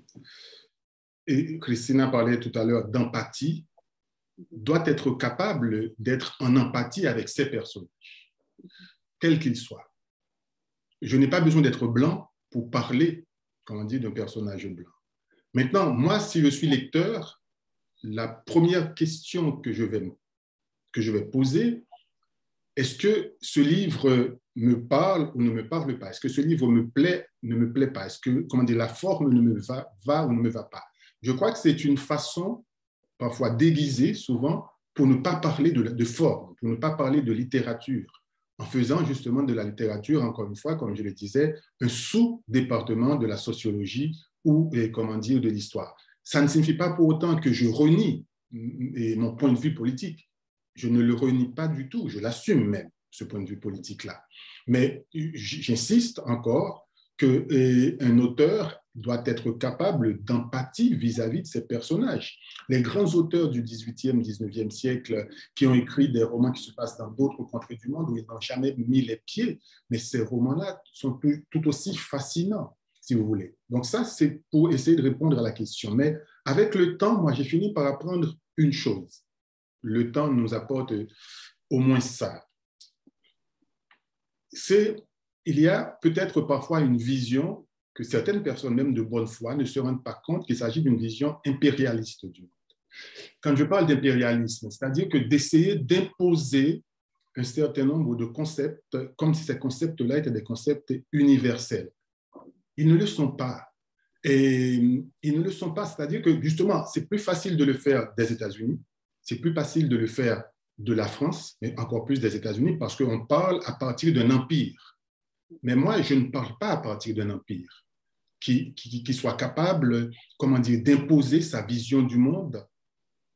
et Christina parlait tout à l'heure d'empathie, doit être capable d'être en empathie avec ses personnages, quels qu'ils soient. Je n'ai pas besoin d'être blanc pour parler, comme on dit, d'un personnage blanc. Maintenant, moi, si je suis lecteur, la première question que je vais poser, est-ce que ce livre me parle ou ne me parle pas? Est-ce que ce livre me plaît, ne me plaît pas? Est-ce que, comment dire, la forme ne me va ou ne me va pas? Je crois que c'est une façon, parfois déguisée, souvent, pour ne pas parler de forme, pour ne pas parler de littérature, en faisant justement de la littérature, encore une fois, comme je le disais, un sous-département de la sociologie ou, comment dire, de l'histoire. Ça ne signifie pas pour autant que je renie mon point de vue politique. Je ne le renie pas du tout, je l'assume même, ce point de vue politique-là. Mais j'insiste encore qu'un auteur doit être capable d'empathie vis-à-vis de ses personnages. Les grands auteurs du 18e, 19e siècle qui ont écrit des romans qui se passent dans d'autres contrées du monde où ils n'ont jamais mis les pieds, mais ces romans-là sont tout aussi fascinants, si vous voulez. Donc ça, c'est pour essayer de répondre à la question. Mais avec le temps, moi, j'ai fini par apprendre une chose. Le temps nous apporte au moins ça. Il y a peut-être parfois une vision que certaines personnes, même de bonne foi, ne se rendent pas compte qu'il s'agit d'une vision impérialiste du monde. Quand je parle d'impérialisme, c'est-à-dire que d'essayer d'imposer un certain nombre de concepts, comme si ces concepts-là étaient des concepts universels. Ils ne le sont pas. Et ils ne le sont pas, c'est-à-dire que justement, c'est plus facile de le faire des États-Unis, c'est plus facile de le faire de la France, mais encore plus des États-Unis, parce qu'on parle à partir d'un empire. Mais moi, je ne parle pas à partir d'un empire qui soit capable, comment dire, d'imposer sa vision du monde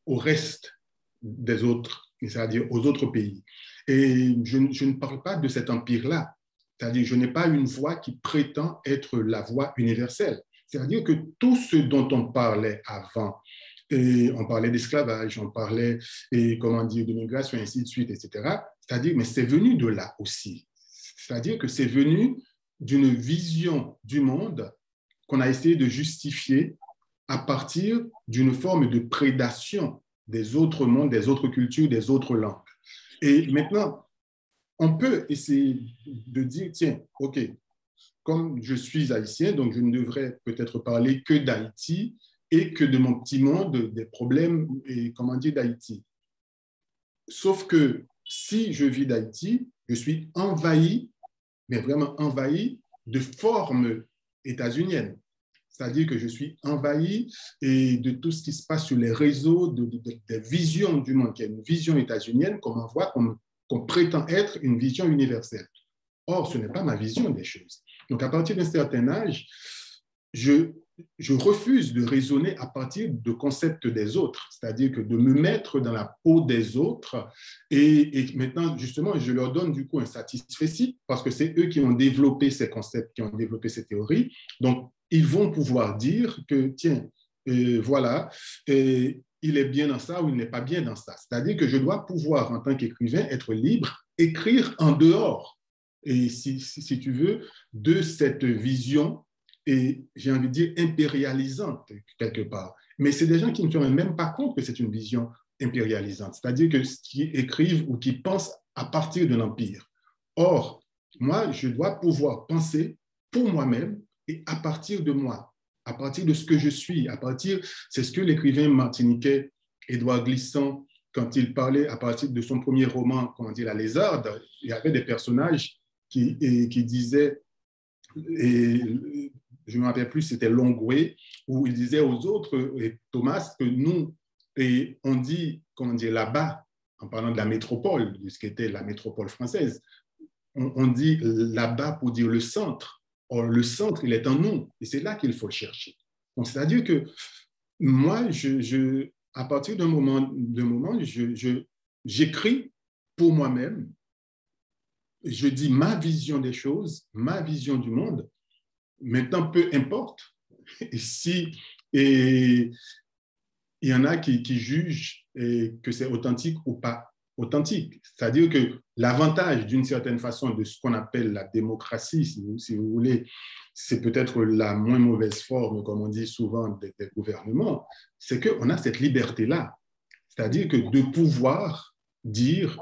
au reste des autres, c'est-à-dire aux autres pays. Et je ne parle pas de cet empire-là. C'est-à-dire, je n'ai pas une voix qui prétend être la voix universelle. C'est-à-dire que tout ce dont on parlait avant, Et on parlait d'esclavage, on parlait, et comment dire, de migration, ainsi de suite, etc. C'est-à-dire, mais c'est venu de là aussi. C'est-à-dire que c'est venu d'une vision du monde qu'on a essayé de justifier à partir d'une forme de prédation des autres mondes, des autres cultures, des autres langues. Et maintenant, on peut essayer de dire, tiens, OK, comme je suis haïtien, donc je ne devrais peut-être parler que d'Haïti et que de mon petit monde, des problèmes, et comment dire, d'Haïti. Sauf que si je vis d'Haïti, je suis envahi, mais vraiment envahi de formes états-uniennes. C'est-à-dire que je suis envahi et de tout ce qui se passe sur les réseaux, des visions du monde, qui est une vision états-unienne qu'on envoie, qu'on prétend être une vision universelle. Or, ce n'est pas ma vision des choses. Donc, à partir d'un certain âge, je refuse de raisonner à partir de concepts des autres, c'est-à-dire que de me mettre dans la peau des autres et maintenant, justement, je leur donne du coup un satisfecit parce que c'est eux qui ont développé ces concepts, qui ont développé ces théories. Donc, ils vont pouvoir dire que, tiens, voilà, il est bien dans ça ou il n'est pas bien dans ça. C'est-à-dire que je dois pouvoir, en tant qu'écrivain, être libre, écrire en dehors, et si tu veux, de cette vision, et j'ai envie de dire impérialisante, quelque part. Mais c'est des gens qui ne se rendent même pas compte que c'est une vision impérialisante, c'est-à-dire que qui écrivent ou qui pensent à partir de l'empire. Or, moi, je dois pouvoir penser pour moi-même et à partir de moi, à partir de ce que je suis, c'est ce que l'écrivain martiniquais Édouard Glissant, quand il parlait à partir de son premier roman, comment dire, La Lézarde, il y avait des personnages qui disaient, et je ne me rappelle plus, c'était Longué, où il disait aux autres, et Thomas, que nous, et on dit, comment dire, là-bas, en parlant de la métropole, de ce qu'était la métropole française, on dit là-bas pour dire le centre. Or, le centre, il est en nous, et c'est là qu'il faut le chercher. Donc, c'est-à-dire que moi, à partir d'un moment, j'écris pour moi-même, je dis ma vision des choses, ma vision du monde. Maintenant, peu importe si il y en a qui jugent que c'est authentique ou pas authentique. C'est-à-dire que l'avantage, d'une certaine façon, de ce qu'on appelle la démocratie, si vous voulez, c'est peut-être la moins mauvaise forme, comme on dit souvent, des gouvernements, c'est qu'on a cette liberté-là. C'est-à-dire que de pouvoir dire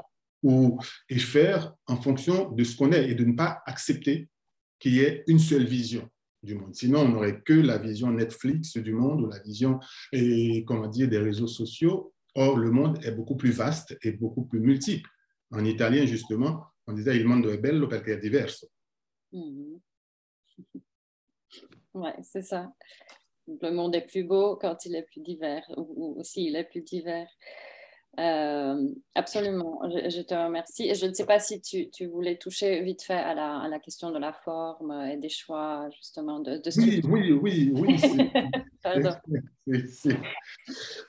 et faire en fonction de ce qu'on est et de ne pas accepter qu'il y ait une seule vision du monde. Sinon, on n'aurait que la vision Netflix du monde ou la vision, comment dire, des réseaux sociaux. Or, le monde est beaucoup plus vaste et beaucoup plus multiple. En italien, justement, on disait « il mondo è bello perché è diverso ». Ouais, c'est ça. Le monde est plus beau quand il est plus divers, ou s'il est plus divers. Absolument, je te remercie. Et je ne sais pas si tu voulais toucher vite fait à la question de la forme et des choix, justement, de structure. Oui.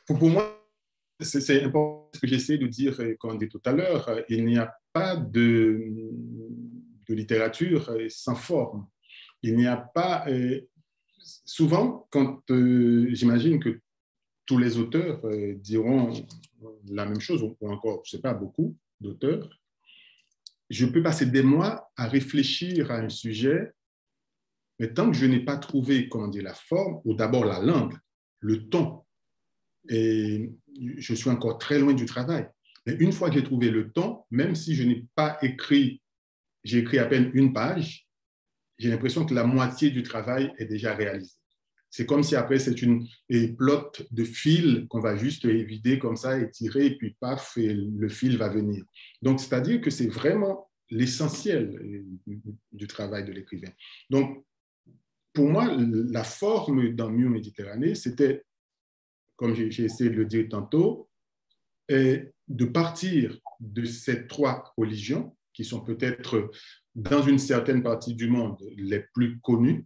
Pour moi, c'est important ce que j'essaie de dire, comme on dit tout à l'heure, il n'y a pas de littérature sans forme. Il n'y a pas... souvent, quand j'imagine que tous les auteurs diront la même chose, ou encore, je ne sais pas, beaucoup d'auteurs, je peux passer des mois à réfléchir à un sujet, mais tant que je n'ai pas trouvé, comment dire, la forme, ou d'abord la langue, le ton, et je suis encore très loin du travail. Mais une fois que j'ai trouvé le ton, même si je n'ai pas écrit, j'ai écrit à peine une page, j'ai l'impression que la moitié du travail est déjà réalisée. C'est comme si après, c'est une plotte de fil qu'on va juste vider comme ça, étirer, et puis paf, et le fil va venir. Donc, c'est-à-dire que c'est vraiment l'essentiel du travail de l'écrivain. Donc, pour moi, la forme dans Mieux Méditerranée, c'était, comme j'ai essayé de le dire tantôt, de partir de ces trois religions qui sont peut-être dans une certaine partie du monde les plus connues,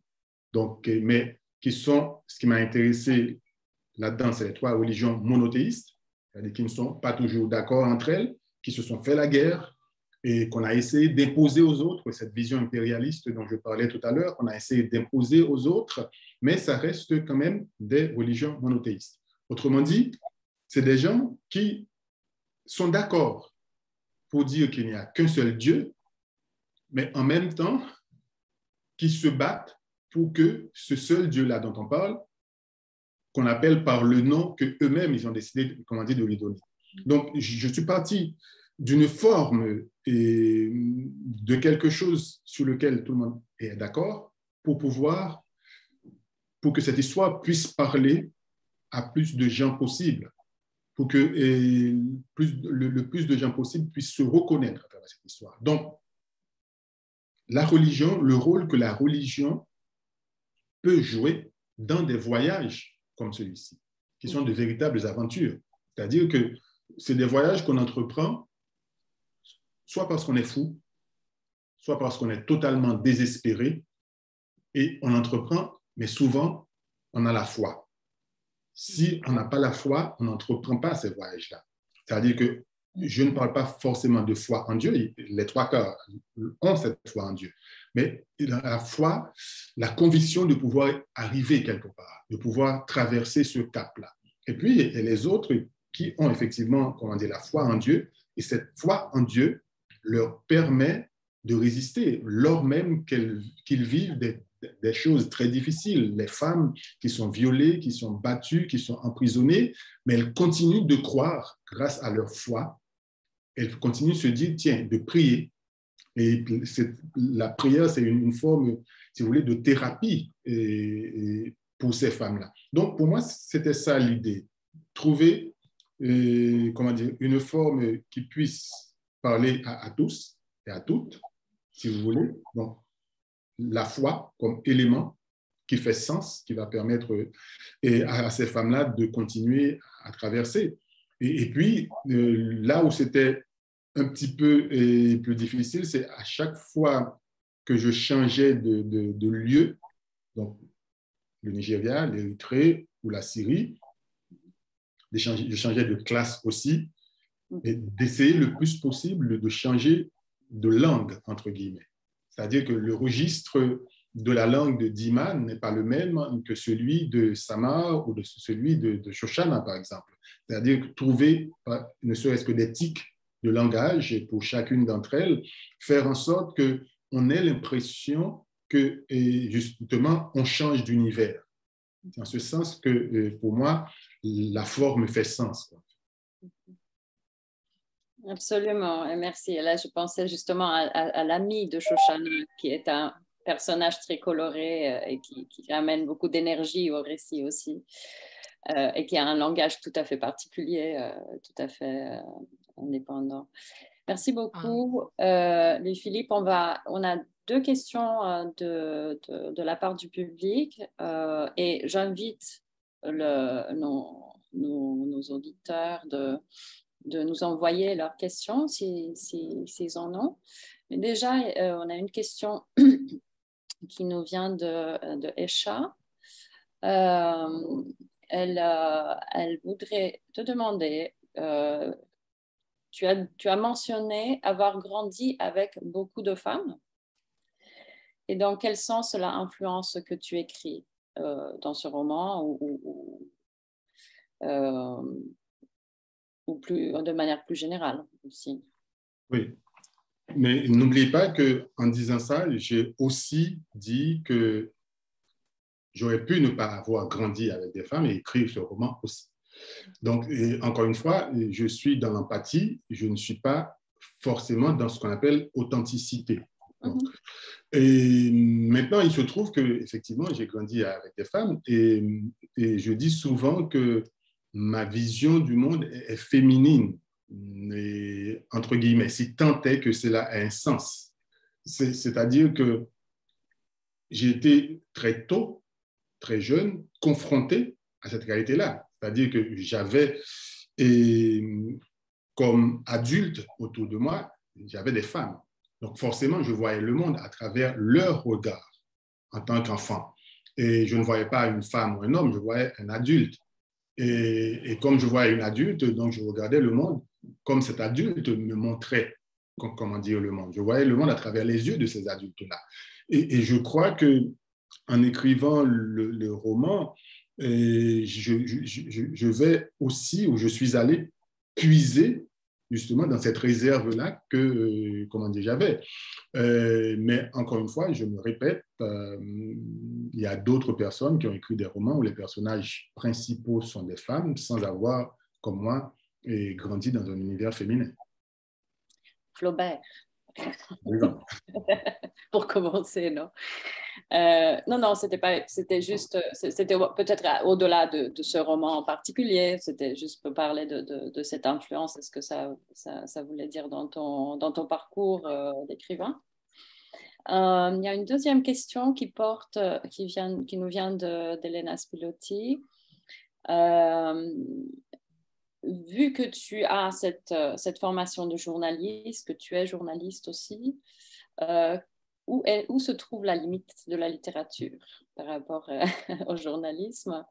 donc, mais qui sont, ce qui m'a intéressé là-dedans, c'est les trois religions monothéistes, c'est-à-dire qui ne sont pas toujours d'accord entre elles, qui se sont fait la guerre et qu'on a essayé d'imposer aux autres, cette vision impérialiste dont je parlais tout à l'heure, qu'on a essayé d'imposer aux autres, mais ça reste quand même des religions monothéistes. Autrement dit, c'est des gens qui sont d'accord pour dire qu'il n'y a qu'un seul Dieu, mais en même temps, qui se battent pour que ce seul Dieu-là dont on parle, qu'on appelle par le nom qu'eux-mêmes, ils ont décidé, comment dire, de lui donner. Donc, je suis parti d'une forme et de quelque chose sur lequel tout le monde est d'accord pour que cette histoire puisse parler à plus de gens possible, pour que le plus de gens possible puissent se reconnaître à travers cette histoire. Donc, la religion, le rôle que la religion peut jouer dans des voyages comme celui-ci, qui sont de véritables aventures. C'est-à-dire que c'est des voyages qu'on entreprend soit parce qu'on est fou, soit parce qu'on est totalement désespéré, et on entreprend, mais souvent, on a la foi. Si on n'a pas la foi, on n'entreprend pas ces voyages-là. C'est-à-dire que je ne parle pas forcément de foi en Dieu, les trois quarts ont cette foi en Dieu, mais la foi, la conviction de pouvoir arriver quelque part, de pouvoir traverser ce cap-là. Et puis, il y a les autres qui ont effectivement, comment dire, la foi en Dieu, et cette foi en Dieu leur permet de résister, lors même qu'ils vivent des choses très difficiles. Les femmes qui sont violées, qui sont battues, qui sont emprisonnées, mais elles continuent de croire grâce à leur foi. Elles continuent de se dire, tiens, de prier. Et la prière, c'est une forme, si vous voulez, de thérapie pour ces femmes-là. Donc, pour moi, c'était ça l'idée. Trouver, comment dire, une forme qui puisse parler à tous et à toutes, si vous voulez. Donc, la foi comme élément qui fait sens, qui va permettre à ces femmes-là de continuer à traverser. Et puis, là où c'était un petit peu plus difficile, c'est à chaque fois que je changeais de lieu, donc le Nigeria, l'Érythrée ou la Syrie, je changeais de classe aussi, et d'essayer le plus possible de changer de langue, entre guillemets. C'est-à-dire que le registre de la langue de Diman n'est pas le même que celui de Samar ou de celui de Shoshana, par exemple. C'est-à-dire trouver, ne serait-ce que des tics de langage et pour chacune d'entre elles, faire en sorte qu'on ait l'impression que, justement, on change d'univers. C'est en ce sens que, pour moi, la forme fait sens, quoi. Absolument, et merci. Et là, je pensais justement à l'ami de Shoshana, qui est un personnage très coloré et qui amène beaucoup d'énergie au récit aussi, et qui a un langage tout à fait particulier, tout à fait indépendant. Merci beaucoup. Louis-Philippe, on a deux questions de la part du public et j'invite nos auditeurs de nous envoyer leurs questions s'ils en ont. Mais déjà, on a une question qui nous vient de Esha. Elle voudrait te demander, tu as mentionné avoir grandi avec beaucoup de femmes. Et dans quel sens cela influence ce que tu écris dans ce roman ou plus, de manière plus générale aussi. Oui, mais n'oubliez pas qu'en disant ça, j'ai aussi dit que j'aurais pu ne pas avoir grandi avec des femmes et écrire ce roman aussi. Donc, encore une fois, je suis dans l'empathie, je ne suis pas forcément dans ce qu'on appelle authenticité. Donc, et maintenant, il se trouve qu'effectivement, j'ai grandi avec des femmes et je dis souvent que ma vision du monde est féminine, et, entre guillemets, si tant est que cela a un sens. C'est-à-dire que j'ai été très tôt, très jeune, confronté à cette réalité-là. C'est-à-dire que j'avais, comme adulte autour de moi, j'avais des femmes. Donc forcément, je voyais le monde à travers leur regard en tant qu'enfant. Et je ne voyais pas une femme ou un homme, je voyais un adulte. Et comme je voyais une adulte, donc je regardais le monde comme cet adulte me montrait, comment dire, le monde. Je voyais le monde à travers les yeux de ces adultes-là. Et je crois qu'en écrivant le roman, Et je vais aussi, ou je suis allé puiser justement dans cette réserve-là que, comment dire, j'avais. Mais encore une fois, je me répète, il y a d'autres personnes qui ont écrit des romans où les personnages principaux sont des femmes sans avoir, comme moi, grandi dans un univers féminin. Flaubert. Exemple. Pour commencer, non? Non, c'était juste, c'était peut-être au-delà de ce roman en particulier, c'était juste pour parler de cette influence, est-ce que ça voulait dire dans ton parcours d'écrivain? Il y a une deuxième question qui nous vient d'Elena Spilotti. Vu que tu as cette formation de journaliste, que tu es journaliste aussi, où se trouve la limite de la littérature par rapport au journalisme?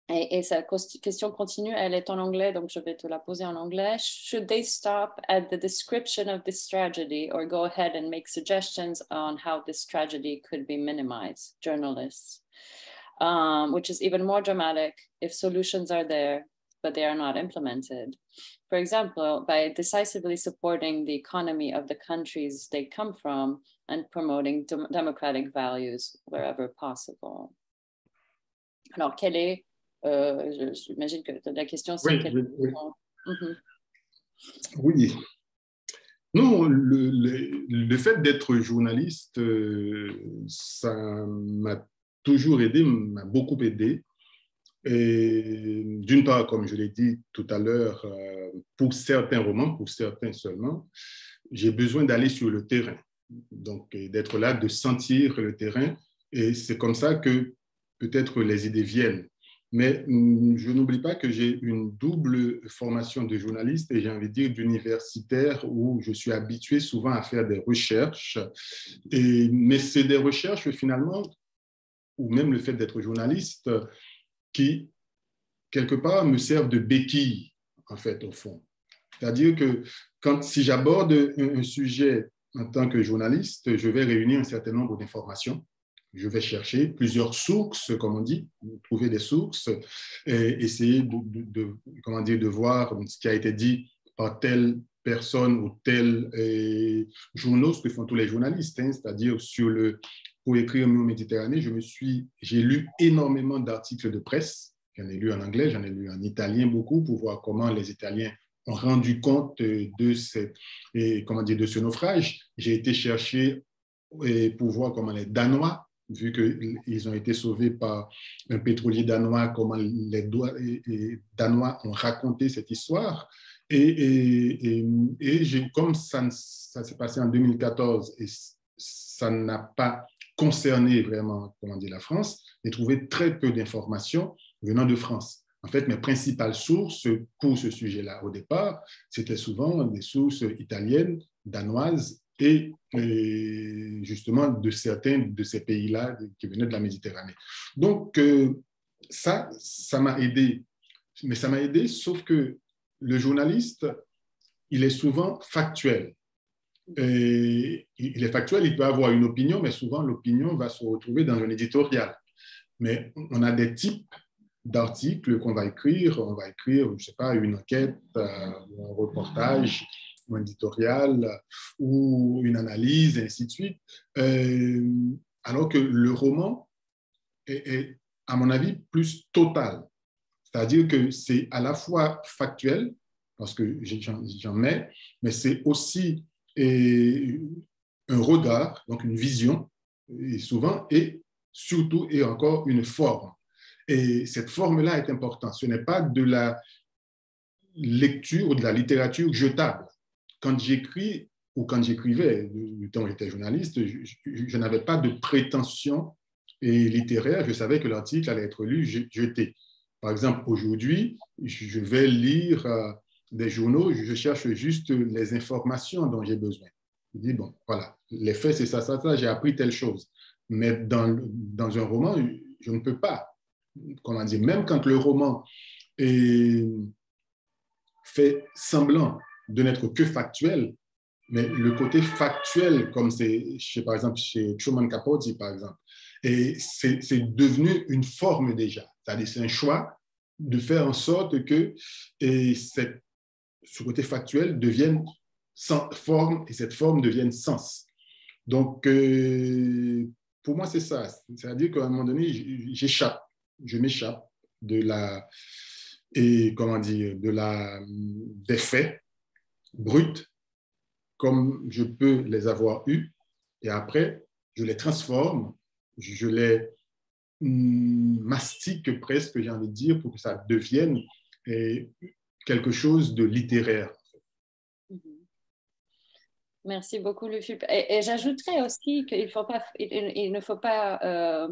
Et sa question continue, elle est en anglais, donc je vais te la poser en anglais. Should they stop at the description of this tragedy or go ahead and make suggestions on how this tragedy could be minimized, journalists? Which is even more dramatic if solutions are there, but they are not implemented. For example, by decisively supporting the economy of the countries they come from and promoting democratic values wherever possible. Alors, quelle est, j'imagine que la question c'est... Oui. Non, le fait d'être journaliste, ça m'a toujours aidé, m'a beaucoup aidé. Et d'une part, comme je l'ai dit tout à l'heure, pour certains romans, pour certains seulement, j'ai besoin d'aller sur le terrain, donc d'être là, de sentir le terrain. Et c'est comme ça que peut-être les idées viennent. Mais je n'oublie pas que j'ai une double formation de journaliste et j'ai envie de dire d'universitaire où je suis habitué souvent à faire des recherches. Mais c'est des recherches finalement, ou même le fait d'être journaliste, qui, quelque part, me servent de béquille, en fait, au fond. C'est-à-dire que si j'aborde un sujet en tant que journaliste, je vais réunir un certain nombre d'informations. Je vais chercher plusieurs sources, comme on dit, trouver des sources, et essayer de voir ce qui a été dit par telle personne ou tel journaux, ce que font tous les journalistes, hein, c'est-à-dire pour écrire Mur Méditerranée, j'ai lu énormément d'articles de presse. J'en ai lu en anglais, j'en ai lu en italien beaucoup pour voir comment les Italiens ont rendu compte de ce naufrage. J'ai été chercher pour voir comment les Danois, vu qu'ils ont été sauvés par un pétrolier danois, comment les Danois ont raconté cette histoire. Comme ça s'est passé en 2014 et ça n'a pas concerné vraiment, la France, j'ai trouvé très peu d'informations venant de France. En fait, mes principales sources pour ce sujet-là, au départ, c'était souvent des sources italiennes, danoises et justement de certains de ces pays-là qui venaient de la Méditerranée. Donc, ça m'a aidé. Mais ça m'a aidé, sauf que le journaliste, il est souvent factuel. Et il est factuel, il peut avoir une opinion, mais souvent l'opinion va se retrouver dans un éditorial. Mais on a des types d'articles qu'on va écrire. On va écrire, je ne sais pas, une enquête, un reportage, un éditorial ou une analyse, et ainsi de suite. Alors que le roman est, à mon avis, plus total. C'est-à-dire que c'est à la fois factuel, parce que j'en mets, mais c'est aussi un regard, donc une vision, et souvent, et surtout et encore une forme. Et cette forme-là est importante. Ce n'est pas de la lecture ou de la littérature jetable. Quand j'écris ou quand j'écrivais, du temps où j'étais journaliste, je n'avais pas de prétention littéraire. Je savais que l'article allait être lu, jeté. Par exemple, aujourd'hui, je vais lire des journaux, je cherche juste les informations dont j'ai besoin. Je dis, bon, voilà, les faits, c'est ça, j'ai appris telle chose. Mais dans un roman, je ne peux pas. Comment dire, même quand le roman fait semblant de n'être que factuel, mais le côté factuel, comme c'est par exemple chez Truman Capote, par exemple, Et c'est devenu une forme déjà. C'est-à-dire c'est un choix de faire en sorte que ce côté factuel devienne forme et cette forme devienne sens. Donc, pour moi, c'est ça. C'est-à-dire qu'à un moment donné, je m'échappe de la, et comment dire, des faits bruts comme je peux les avoir eus, et après, je les transforme, je les mastique presque, j'ai envie de dire, pour que ça devienne quelque chose de littéraire. Merci beaucoup, Louis-Philippe. Et j'ajouterais aussi qu'il il ne faut pas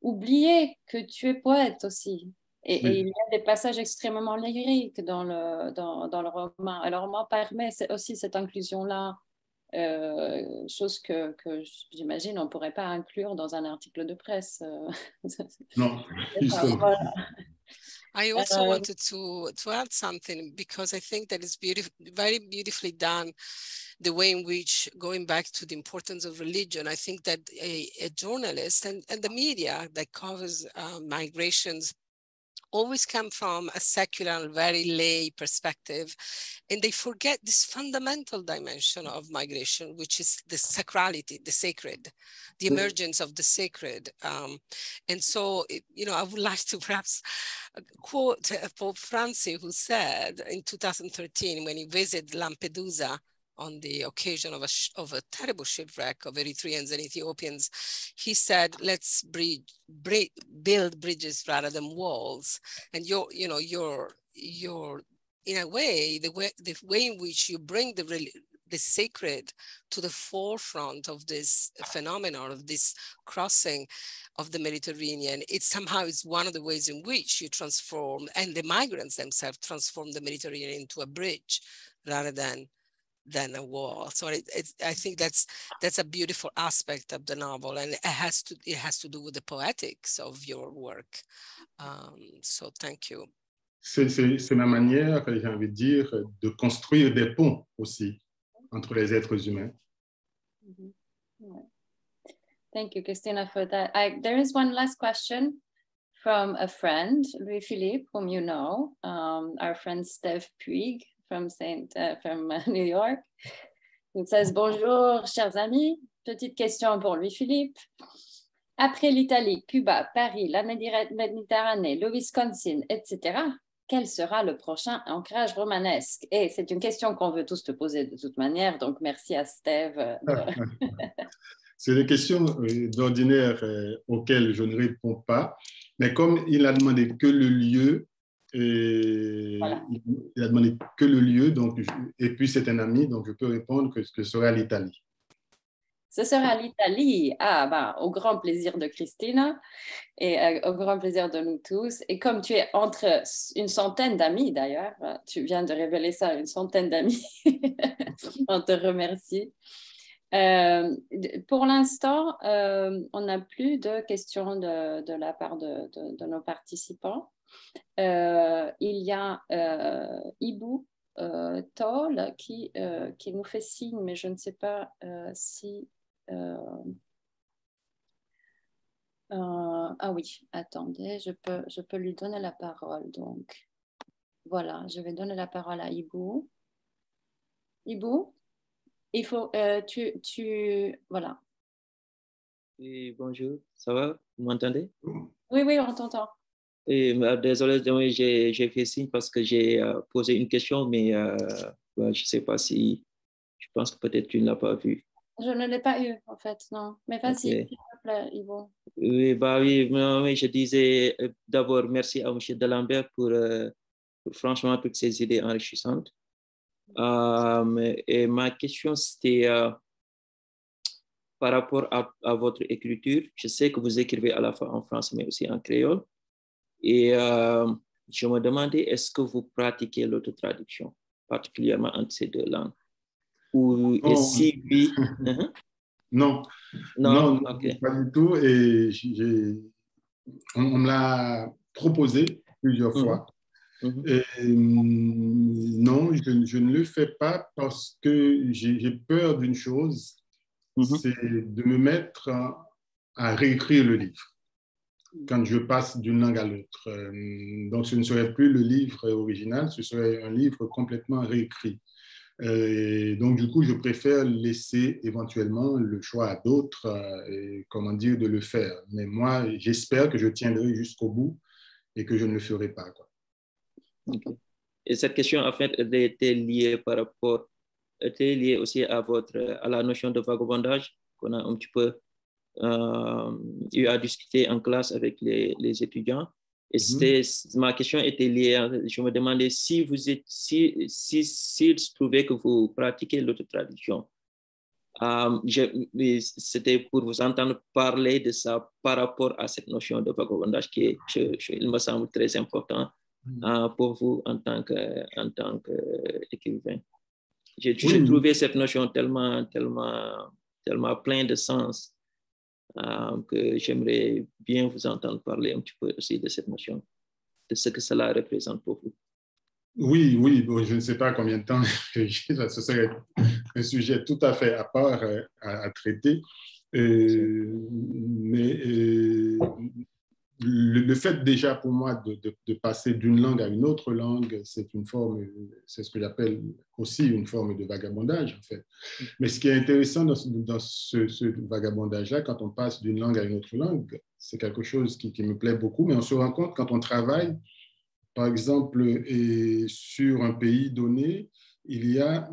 oublier que tu es poète aussi. Et il y a des passages extrêmement lyriques dans le roman. Et le roman permet aussi cette inclusion-là, chose que j'imagine on ne pourrait pas inclure dans un article de presse. Non, justement. Voilà. I also wanted to add something, because I think that it's very beautifully done, the way in which, going back to the importance of religion, I think that a journalist and the media that covers migrations always come from a secular, very lay perspective, and they forget this fundamental dimension of migration, which is the sacrality, the sacred, the emergence of the sacred. And so, I would like to perhaps quote Pope Francis, who said in 2013, when he visited Lampedusa, on the occasion of a terrible shipwreck of Eritreans and Ethiopians, he said, let's build bridges rather than walls. And you're in a way, the way in which you bring the sacred to the forefront of this phenomenon, of this crossing of the Mediterranean, it somehow is one of the ways in which you transform, and the migrants themselves transform the Mediterranean into a bridge rather than a wall. So I think that's a beautiful aspect of the novel, and it has to do with the poetics of your work. So thank you. C'est ma manière, j'ai envie de dire, de construire des ponts aussi entre les êtres humains. Mm-hmm. Yeah. Thank you, Christina, for that. There is one last question from a friend, Louis-Philippe, whom you know, our friend Steve Puig from New York. It says, bonjour, chers amis. Petite question pour Louis-Philippe. Après l'Italie, Cuba, Paris, la Méditerranée, le Wisconsin, etc., quel sera le prochain ancrage romanesque? Et c'est une question qu'on veut tous te poser de toute manière, donc merci à Steve. C'est des questions d'ordinaire auxquelles je ne réponds pas, mais comme il a demandé que le lieu, voilà. Il a demandé que le lieu, donc, et puis c'est un ami, donc je peux répondre que ce sera l'Italie. Ce sera l'Italie, au grand plaisir de Christina et au grand plaisir de nous tous. Et comme tu es entre une centaine d'amis d'ailleurs, tu viens de révéler ça, une centaine d'amis, on te remercie. Pour l'instant, on n'a plus de questions de la part de nos participants. Il y a Ibu Tol qui nous fait signe, mais je ne sais pas si... ah oui, attendez, je peux lui donner la parole. Donc, voilà, je vais donner la parole à Ibu. Ibu, il faut, voilà. Oui, bonjour, ça va? Vous m'entendez? Oui, on t'entend. Désolé, j'ai fait signe parce que j'ai posé une question, mais je ne sais pas si... Je pense que peut-être tu ne l'as pas vue. Je ne l'ai pas eu, en fait, non. Mais vas-y, s'il te plaît, Yvon. Oui, je disais d'abord merci à M. D'Alembert pour franchement toutes ces idées enrichissantes. Et ma question, c'était par rapport à votre écriture. Je sais que vous écrivez à la fois en français, mais aussi en créole. Et je me demandais, est-ce que vous pratiquez l'autotraduction, particulièrement entre ces deux langues? Et si oui... Non, okay. Pas du tout. Et on me l'a proposé plusieurs fois. Et, non, je ne le fais pas parce que j'ai peur d'une chose, c'est de me mettre à réécrire le livre quand je passe d'une langue à l'autre. Donc, ce ne serait plus le livre original, ce serait un livre complètement réécrit. Et donc, du coup, je préfère laisser éventuellement le choix à d'autres, comment dire, de le faire. Mais moi, j'espère que je tiendrai jusqu'au bout et que je ne le ferai pas, quoi. Okay. Et cette question, en fait, elle était liée était liée aussi à la notion de vagabondage qu'on a un petit peu eu à discuter en classe avec les étudiants. Et ma question était liée, je me demandais si je trouvais que vous pratiquez l'autotraduction. C'était pour vous entendre parler de ça par rapport à cette notion de vagabondage qui il me semble très important pour vous en tant qu'écrivain. J'ai trouvé cette notion tellement pleine de sens que j'aimerais bien vous entendre parler un petit peu aussi de cette notion, de ce que cela représente pour vous. Oui, bon, je ne sais pas combien de temps ce serait un sujet tout à fait à part à traiter. Mais le fait déjà pour moi de passer d'une langue à une autre langue, c'est ce que j'appelle aussi une forme de vagabondage en fait. Mais ce qui est intéressant dans ce vagabondage-là, quand on passe d'une langue à une autre langue, c'est quelque chose qui me plaît beaucoup, mais on se rend compte quand on travaille, par exemple, sur un pays donné, il y a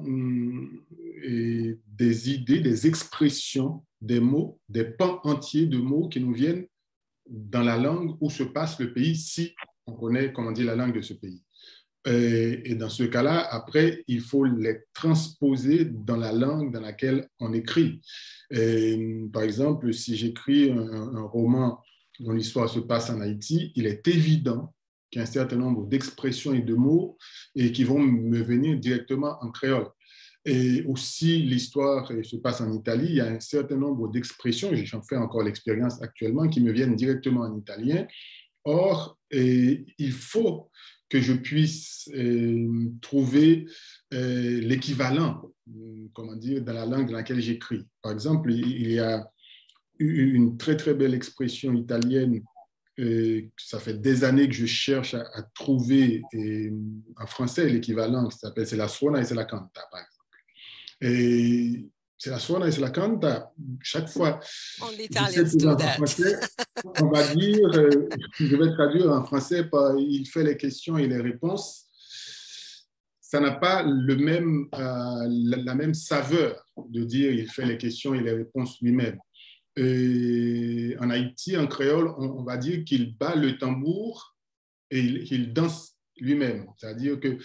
des idées, des expressions, des mots, des pans entiers de mots qui nous viennent dans la langue où se passe le pays, si on connaît, comment dire, la langue de ce pays. Et dans ce cas-là, après, il faut les transposer dans la langue dans laquelle on écrit. Par exemple, si j'écris un roman dont l'histoire se passe en Haïti, il est évident qu'il y a un certain nombre d'expressions et de mots et qui vont me venir directement en créole. Et aussi, l'histoire se passe en Italie. Il y a un certain nombre d'expressions, j'en fais encore l'expérience actuellement, qui me viennent directement en italien. Or, il faut que je puisse trouver l'équivalent, comment dire, dans la langue dans laquelle j'écris. Par exemple, il y a une très, très belle expression italienne. Ça fait des années que je cherche à trouver en français l'équivalent, c'est la suona et c'est la canta, par exemple. Et c'est la suona et c'est la canta. Chaque fois, j'essaie de trouver en français, on va dire, je vais traduire en français par il fait les questions et les réponses. Ça n'a pas la même saveur de dire il fait les questions et les réponses lui-même. En Haïti, en créole, on va dire qu'il bat le tambour et il danse lui-même. C'est-à-dire que,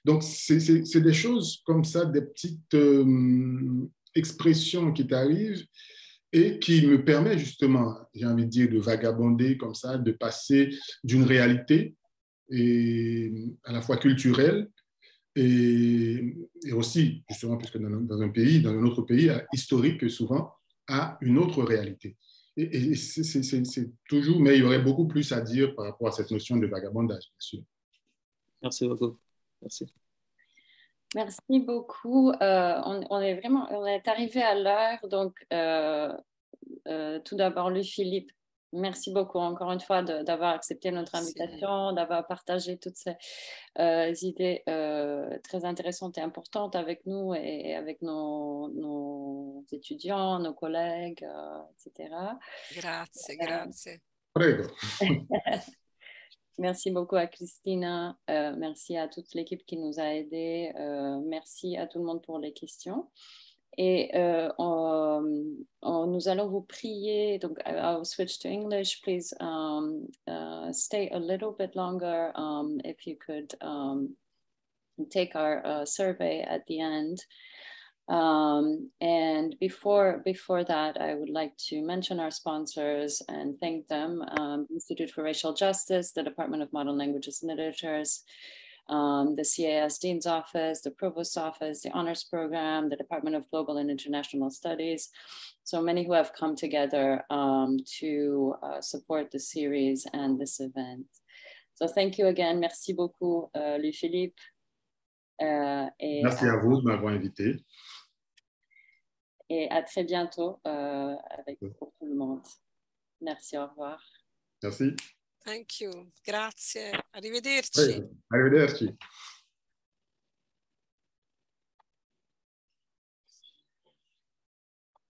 donc, c'est des choses comme ça, des petites expressions qui t'arrivent et qui me permettent justement, j'ai envie de dire, de vagabonder comme ça, de passer d'une réalité à la fois culturelle et aussi, justement, puisque dans un autre pays historique souvent, à une autre réalité. Et c'est toujours, mais il y aurait beaucoup plus à dire par rapport à cette notion de vagabondage, bien sûr. Merci beaucoup. Merci. Merci beaucoup. On est arrivé à l'heure. Donc, tout d'abord, Louis-Philippe, merci beaucoup encore une fois d'avoir accepté notre invitation, d'avoir partagé toutes ces idées très intéressantes et importantes avec nous et avec nos étudiants, nos collègues, etc. Grazie. Prego. Merci beaucoup à Christina, merci à toute l'équipe qui nous a aidés, merci à tout le monde pour les questions. Et nous allons vous prier, donc I'll switch to English, please stay a little bit longer, if you could take our survey at the end. And before that, I would like to mention our sponsors and thank them, the Institute for Racial Justice, the Department of Modern Languages and Literatures, the CAS Dean's Office, the Provost's Office, the Honors Program, the Department of Global and International Studies, so many who have come together to support the series and this event. So thank you again. Merci beaucoup, Louis-Philippe. Merci à vous de m'avoir invité. Et à très bientôt pour tout le monde. Merci, au revoir. Merci. Thank you. Grazie. Arrivederci. Oui, arrivederci.